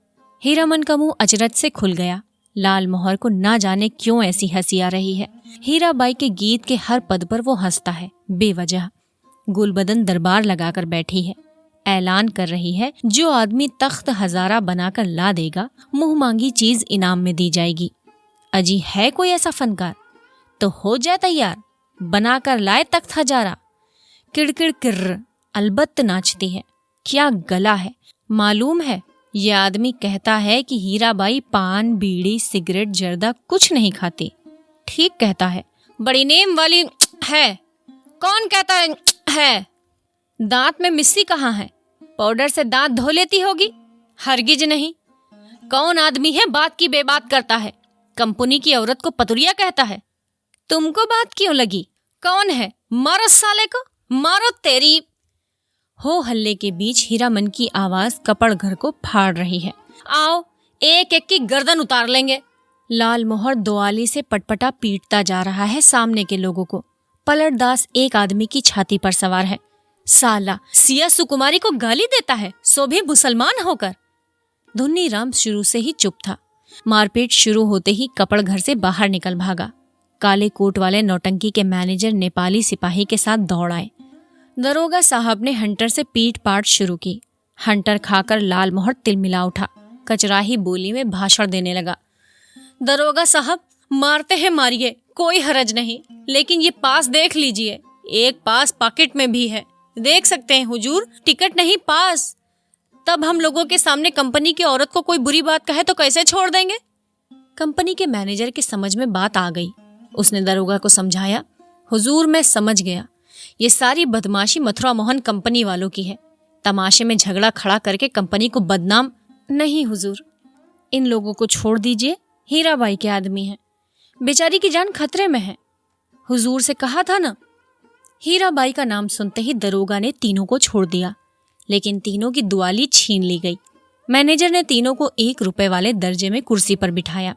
S1: हीरामन का मुंह अचरज से खुल गया। लाल मोहर को ना जाने क्यों ऐसी हंसी आ रही है। हीराबाई के गीत के हर पद पर वो हंसता है बेवजह। गुलबदन दरबार लगाकर बैठी है, ऐलान कर रही है, जो आदमी तख्त हजारा बनाकर ला देगा, मुंह मांगी चीज इनाम में दी जाएगी। अजी है कोई ऐसा फनकार तो हो जाए तैयार, बनाकर लाए तख्त हजारा। किड़किड़ किर्र, अलबत्त नाचती है। क्या गला है मालूम है। यह आदमी कहता है कि हीराबाई पान, बीड़ी, सिगरेट, जर्दा कुछ नहीं खाती। ठीक कहता है, बड़ी नेम वाली है। कौन कहता है? दांत में मिस्सी कहाँ है? पाउडर से दांत धो लेती होगी। हरगिज नहीं। कौन आदमी है बात की बेबात करता है? कंपनी की औरत को पतुरिया कहता है। तुमको बात क्यों लगी? कौन है? मारो साले को, मारो तेरी। हो हल्ले के बीच हीरामन की आवाज कपड़ घर को फाड़ रही है। आओ, एक एक की गर्दन उतार लेंगे। लाल मोहर दुआली से पटपटा पीटता जा रहा है सामने के लोगों को। पलटदास एक आदमी की छाती पर सवार है। साला सिया सुकुमारी को गाली देता है, सो भी मुसलमान होकर। धुन्नी राम शुरू से ही चुप था। मारपीट शुरू होते ही कपड़ घर से बाहर निकल भागा। काले कोट वाले नौटंकी के मैनेजर नेपाली सिपाही के साथ दौड़ आए। दरोगा साहब ने हंटर से पीट पाट शुरू की। हंटर खाकर लाल मोहर तिलमिला उठा। कचराही बोली में भाषण देने लगा। दरोगा साहब, मारते हैं मारिए, कोई हरज नहीं, लेकिन ये पास देख लीजिए, एक पास पॉकेट में भी है, देख सकते हैं हुजूर, टिकट नहीं पास। तब हम लोगों के सामने कंपनी की औरत को कोई बुरी बात कहे तो कैसे छोड़ देंगे? कंपनी के मैनेजर के समझ में बात आ गई। उसने दरोगा को समझाया, हुजूर मैं समझ गया, ये सारी बदमाशी मथुरा मोहन कंपनी वालों की है। तमाशे में झगड़ा खड़ा करके कंपनी को बदनाम नहीं हुजूर, इन लोगों को छोड़ दीजिए, हीराबाई के आदमी हैं, बेचारी की जान खतरे में है, हुजूर से कहा था ना। हीराबाई का नाम सुनते ही दरोगा ने तीनों को छोड़ दिया, लेकिन तीनों की दुआली छीन ली गई। मैनेजर ने तीनों को 1 रुपए वाले दर्जे में कुर्सी पर बिठाया।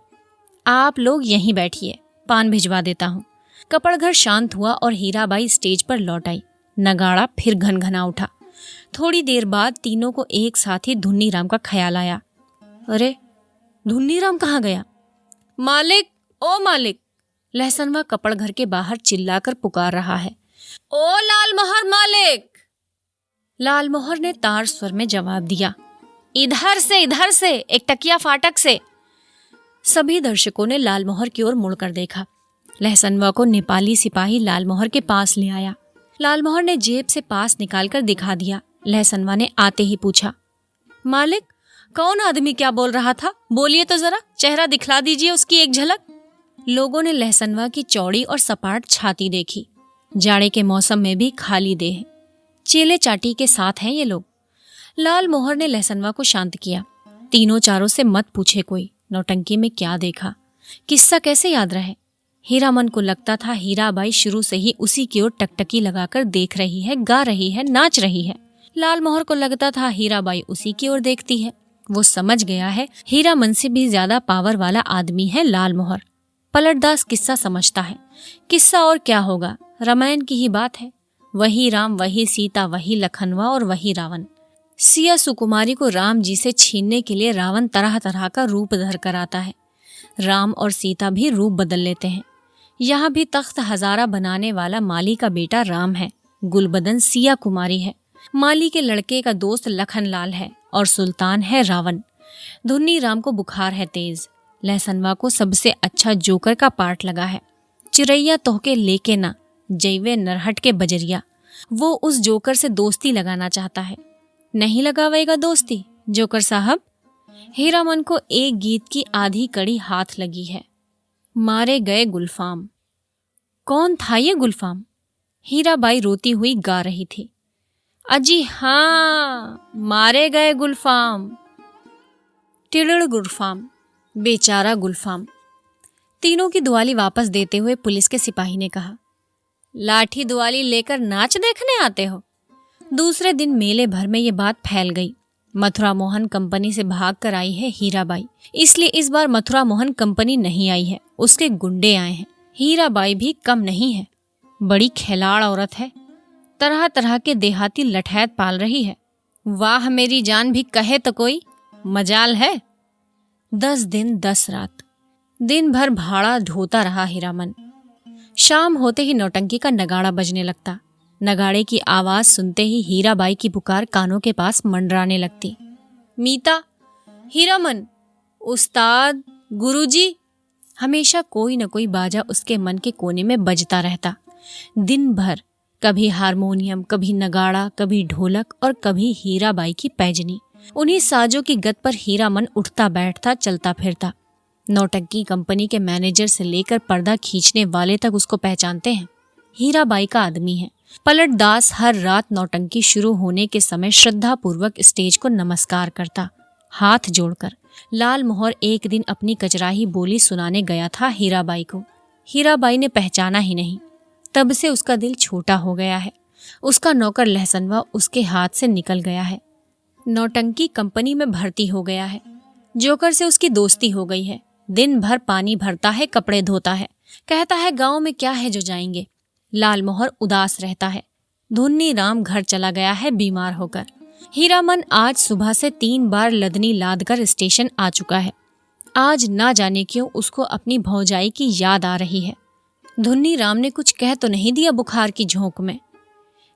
S1: आप लोग यहीं बैठिए, पान भिजवा देता हूँ। कपड़ घर शांत हुआ और हीराबाई स्टेज पर लौट आई। नगाड़ा फिर घनघना उठा। थोड़ी देर बाद तीनों को एक साथ ही धुन्नी राम का ख्याल आया। अरे, धुन्नी राम कहाँ गया? मालिक, ओ मालिक, लहसनवा कपड़ घर के बाहर चिल्लाकर पुकार रहा है। ओ लाल मोहर मालिक। लाल मोहर ने तार स्वर में जवाब दिया, इधर से, एक टकिया फाटक से। सभी दर्शकों ने लाल मोहर की ओर मुड़कर देखा। लहसनवा को नेपाली सिपाही लाल मोहर के पास ले आया। लाल मोहर ने जेब से पास निकालकर दिखा दिया। लहसनवा ने आते ही पूछा, मालिक, कौन आदमी क्या बोल रहा था? बोलिए तो जरा, चेहरा दिखला दीजिए उसकी एक झलक। लोगों ने लहसनवा की चौड़ी और सपाट छाती देखी। जाड़े के मौसम में भी खाली देह, चेले चाटी के साथ हैं ये लोग। लाल मोहर ने लहसनवा को शांत किया। तीनों चारों से मत पूछे कोई, नौटंकी में क्या देखा, किस्सा कैसे याद रहे। हीरामन को लगता था हीराबाई शुरू से ही उसी की ओर टकटकी लगाकर देख रही है, गा रही है, नाच रही है। लाल मोहर को लगता था हीराबाई उसी की ओर देखती है। वो समझ गया है हीरामन से भी ज्यादा पावर वाला आदमी है लाल मोहर। पलटदास किस्सा समझता है। किस्सा और क्या होगा, रामायण की ही बात है। वही राम, वही सीता, वही लखनवा और वही रावण। सिया सुकुमारी को राम जी से छीनने के लिए रावण तरह तरह का रूप धर कर आता है। राम और सीता भी रूप बदल लेते हैं। यहाँ भी तख्त हजारा बनाने वाला माली का बेटा राम है, गुलबदन सिया कुमारी है। माली के लड़के का दोस्त लखनलाल है और सुल्तान है रावण। धुन्नी राम को बुखार है तेज। लहसनवा को सबसे अच्छा जोकर का पार्ट लगा है। चिरैया तोहके लेके ना, जैवे नरहट के बजरिया। वो उस जोकर से दोस्ती लगाना चाहता है। नहीं लगावेगा दोस्ती जोकर साहब? हीरामन को एक गीत की आधी कड़ी हाथ लगी है। मारे गए गुलफाम। कौन था ये गुलफाम? हीराबाई रोती हुई गा रही थी। अजी हाँ, मारे गए गुलफाम। टिड़ड़ गुलफाम, बेचारा गुलफाम। तीनों की दुआली वापस देते हुए पुलिस के सिपाही ने कहा, लाठी दुआली लेकर नाच देखने आते हो? दूसरे दिन मेले भर में ये बात फैल गई। मथुरा मोहन कंपनी से भाग कर आई है हीराबाई, इसलिए इस बार मथुरा मोहन कंपनी नहीं आई है, उसके गुंडे आए हैं। हीराबाई भी कम नहीं है, बड़ी खिलाड़ औरत है, तरह तरह के देहाती लठैत पाल रही है। वाह मेरी जान भी कहे तो कोई मजाल है। 10 दिन 10 रात दिन भर भाड़ा ढोता रहा हीरामन। शाम होते ही नौटंकी का नगाड़ा बजने लगता। नगाड़े की आवाज सुनते ही हीराबाई की पुकार कानों के पास मंडराने लगती। मीता, हीरामन, उस्ताद, गुरुजी। हमेशा कोई न कोई बाजा उसके मन के कोने में बजता रहता। दिन भर कभी हारमोनियम, कभी नगाड़ा, कभी ढोलक और कभी हीराबाई की पैजनी। उन्हीं साजों की गत पर हीरामन उठता बैठता, चलता फिरता। नौटंकी कंपनी के मैनेजर से लेकर पर्दा खींचने वाले तक उसको पहचानते हैं। हीराबाई का आदमी है। पलटदास हर रात नौटंकी शुरू होने के समय श्रद्धा पूर्वक स्टेज को नमस्कार करता, हाथ जोड़कर। लाल मोहर एक दिन अपनी कचराही बोली सुनाने गया था हीराबाई को। हीराबाई ने पहचाना ही नहीं। तब से उसका दिल छोटा हो गया है। उसका नौकर लहसनवा उसके हाथ से निकल गया है। नौटंकी कंपनी में भर्ती हो गया है। जोकर से उसकी दोस्ती हो गई है। दिन भर पानी भरता है, कपड़े धोता है, कहता है गांव में क्या है जो जाएंगे। लाल मोहर उदास रहता है। धुन्नी राम घर चला गया है बीमार होकर। हीरामन आज सुबह से 3 बार लदनी लाद कर स्टेशन आ चुका है। आज ना जाने क्यों उसको अपनी भौजाई की याद आ रही है। धुन्नी राम ने कुछ कह तो नहीं दिया बुखार की झोंक में।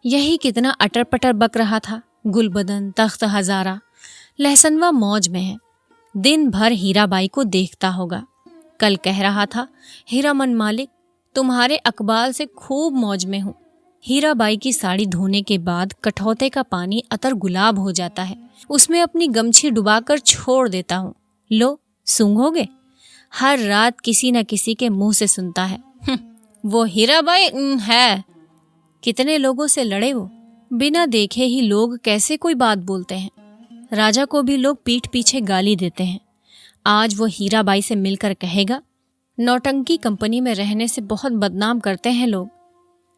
S1: यही कितना अटर पटर बक रहा था। गुलबदन तख्त हजारा लहसनवा मौज में है, दिन भर हीराबाई को देखता होगा। कल कह रहा था, हीरामन मालिक तुम्हारे अकबाल से खूब मौज में हूँ। हीराबाई की साड़ी धोने के बाद कठौते का पानी अतर गुलाब हो जाता है, उसमें अपनी गमछी डुबाकर छोड़ देता हूँ। लो सूंघोगे? हर रात किसी न किसी के मुंह से सुनता है, वो हीराबाई है। कितने लोगों से लड़े वो, बिना देखे ही लोग कैसे कोई बात बोलते हैं। राजा को भी लोग पीठ पीछे गाली देते हैं। आज वो हीराबाई से मिलकर कहेगा, नौटंकी कंपनी में रहने से बहुत बदनाम करते हैं लोग।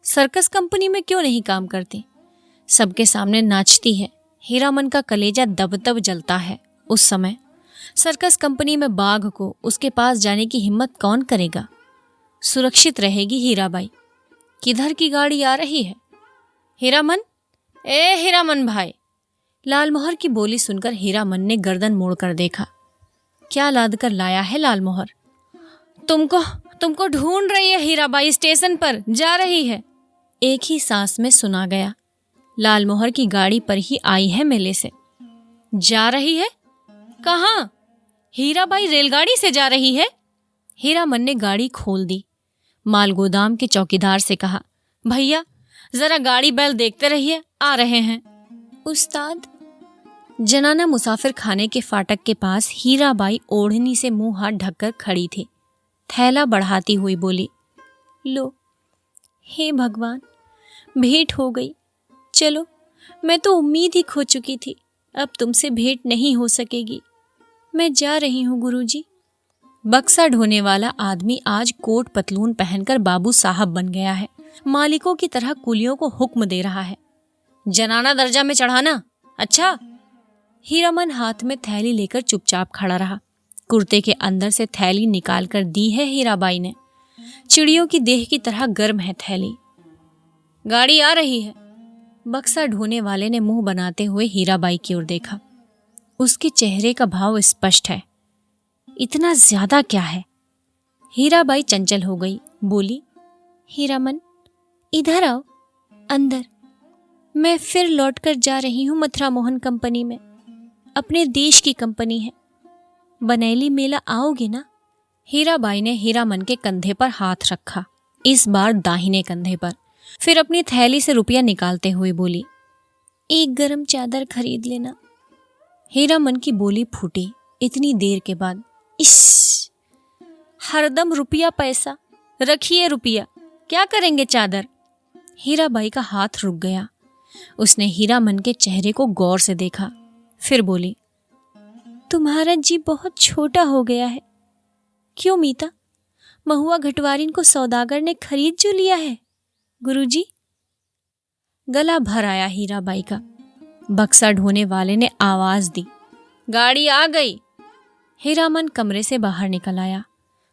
S1: सर्कस कंपनी में क्यों नहीं काम करती, सबके सामने नाचती है। हीरामन का कलेजा दब दब जलता है। उस समय सर्कस कंपनी में बाघ को उसके पास जाने की हिम्मत कौन करेगा। सुरक्षित रहेगी हीराबाई। किधर की गाड़ी आ रही है? हीरामन, ए हीरामन भाई। लालमोहर की बोली सुनकर हीरामन ने गर्दन मोड़कर देखा। क्या लाद कर लाया है लालमोहर? तुमको ढूंढ रही है हीराबाई, स्टेशन पर जा रही है। एक ही सांस में सुना गया। लालमोहर की गाड़ी पर ही आई है मेले से। जा रही है? कहाँ? हीराबाई रेलगाड़ी से जा रही है। हीरामन ने गाड़ी खोल दी। मालगोदाम के चौकीदार से कहा, भैया जरा गाड़ी बैल देखते रहिए, आ रहे हैं। उस्ताद। जनाना मुसाफिर खाने के फाटक के पास हीराबाई ओढ़नी से मुंह हाथ ढककर खड़ी थी। थैला बढ़ाती हुई बोली, लो, हे भगवान, भेंट हो गई। चलो, मैं तो उम्मीद ही खो चुकी थी, अब तुमसे भेंट नहीं हो सकेगी। मैं जा रही हूँ गुरुजी। बक्सा ढोने वाला आदमी आज कोट पतलून पहनकर बाबू साहब बन गया है। मालिकों की तरह कुलियों को हुक्म दे रहा है, जनाना दर्जा में चढ़ाना। अच्छा। हीरामन हाथ में थैली लेकर चुपचाप खड़ा रहा। कुर्ते के अंदर से थैली निकाल कर दी है हीराबाई ने। चिड़ियों की देह की तरह गर्म है थैली। गाड़ी आ रही है। बक्सा ढोने वाले ने मुंह बनाते हुए हीराबाई की ओर देखा। उसके चेहरे का भाव स्पष्ट है। इतना ज्यादा क्या है? हीराबाई चंचल हो गई, बोली, हीरामन इधर आओ, अंदर। मैं फिर लौटकर जा रही हूँ मथुरा मोहन कंपनी में। अपने देश की कंपनी है। बनेली मेला आओगे ना? हीराबाई ने हीरामन के कंधे पर हाथ रखा, इस बार दाहिने कंधे पर। फिर अपनी थैली से रुपया निकालते हुए बोली, एक गरम चादर खरीद लेना। हीरामन की बोली फूटी इतनी देर के बाद। इस हरदम रुपया पैसा, रखिए रुपया, क्या करेंगे चादर? हीराबाई का हाथ रुक गया। उसने हीरामन के चेहरे को गौर से देखा, फिर बोली, तुम्हारा जी बहुत छोटा हो गया है। क्यों मीता, महुआ घटवारिन को सौदागर ने खरीद जो लिया है गुरुजी? गला भर आया हीराबाई का। बक्सा ढोने वाले ने आवाज दी, गाड़ी आ गई। हीरामन कमरे से बाहर निकल आया।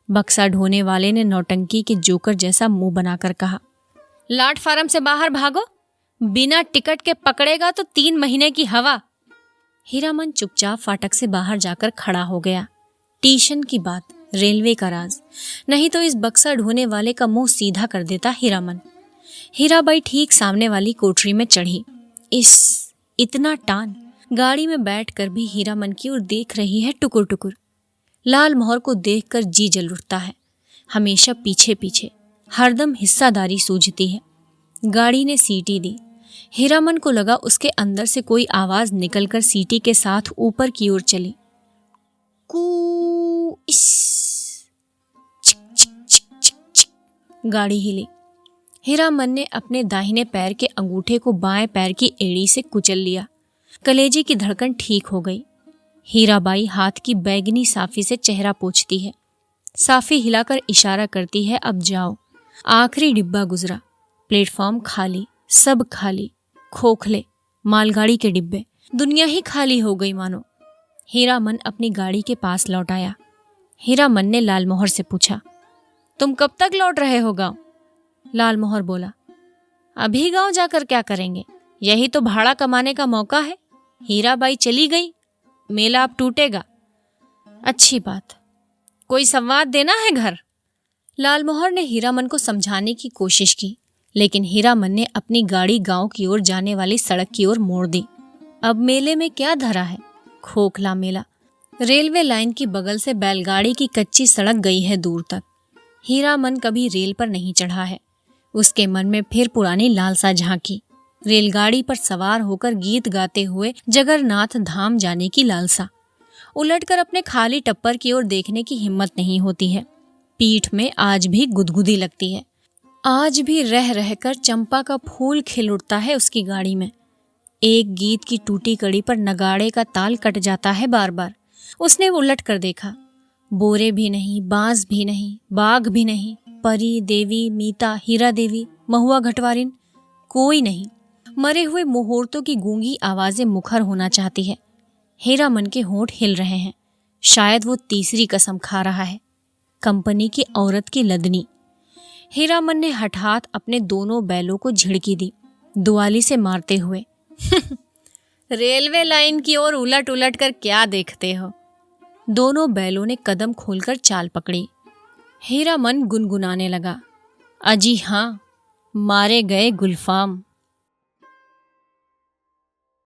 S1: बक्सा ढोने वाले ने नौटंकी के जोकर जैसा मुंह बनाकर कहा, लाट फार्म से बाहर भागो, बिना टिकट के पकड़ेगा तो 3 महीने की हवा। हीरामन चुपचाप फाटक से बाहर जाकर खड़ा हो गया। टीशन की बात, रेलवे का राज, नहीं तो इस बक्सा ढोने वाले का मुंह सीधा कर देता हीरामन। हीराबाई ठीक सामने वाली कोठरी में चढ़ी। इतना टान, गाड़ी में बैठकर भी हीरामन की ओर देख रही है टुकुर टुकुर। लालमोहर को देखकर जी जल उठता है। हमेशा पीछे पीछे, हरदम हिस्सादारी सूझती है। गाड़ी ने सीटी दी। हीरामन को लगा उसके अंदर से कोई आवाज निकलकर सीटी के साथ ऊपर की ओर चली। कू इस, चिक चिक चिक चिक चिक। गाड़ी हिली। हीरामन ने अपने दाहिने पैर के अंगूठे को बाएं पैर की एड़ी से कुचल लिया। कलेजे की धड़कन ठीक हो गई। हीराबाई हाथ की बैगनी साफी से चेहरा पोंछती है। साफी हिलाकर इशारा करती है, अब जाओ। आखिरी डिब्बा गुजरा। प्लेटफॉर्म खाली, सब खाली, खोखले, मालगाड़ी के डिब्बे, दुनिया ही खाली हो गई मानो। हीरामन अपनी गाड़ी के पास लौट आया। हीरामन ने लालमोहर से पूछा, तुम कब तक लौट रहे हो गांव? लालमोहर बोला, अभी गांव जाकर क्या करेंगे, यही तो भाड़ा कमाने का मौका है। हीराबाई चली गई, मेला अब टूटेगा। अच्छी बात, कोई संवाद देना है घर। लालमोहर ने हीरामन को समझाने की कोशिश की, लेकिन हीरामन ने अपनी गाड़ी गांव की ओर जाने वाली सड़क की ओर मोड़ दी। अब मेले में क्या धरा है? खोखला मेला। रेलवे लाइन की बगल से बैलगाड़ी की कच्ची सड़क गई है दूर तक। हीरामन कभी रेल पर नहीं चढ़ा है। उसके मन में फिर पुरानी लालसा झांकी, रेलगाड़ी पर सवार होकर गीत गाते हुए जगन्नाथ धाम जाने की लालसा। उलटकर अपने खाली टप्पर की ओर देखने की हिम्मत नहीं होती है। पीठ में आज भी गुदगुदी लगती है। आज भी रह रहकर चंपा का फूल खिल उठता है उसकी गाड़ी में। एक गीत की टूटी कड़ी पर नगाड़े का ताल कट जाता है बार बार। उसने उलट कर देखा, बोरे भी नहीं, बांस भी नहीं, बाघ भी नहीं, परी, देवी, मीता, हीरा देवी, महुआ घटवारिन, कोई नहीं। मरे हुए मुहूर्तों की गूंगी आवाजें मुखर होना चाहती है। हीरामन के होंठ हिल रहे हैं। शायद वो तीसरी कसम खा रहा है, कंपनी की औरत की लदनी। हीरामन ने हठात अपने दोनों बैलों को झिड़की दी, दुआली से मारते हुए। रेलवे लाइन की ओर उलट उलट कर क्या देखते हो? दोनों बैलों ने कदम खोलकर चाल पकड़ी। हीरामन गुनगुनाने लगा, अजी हाँ, मारे गए गुलफाम।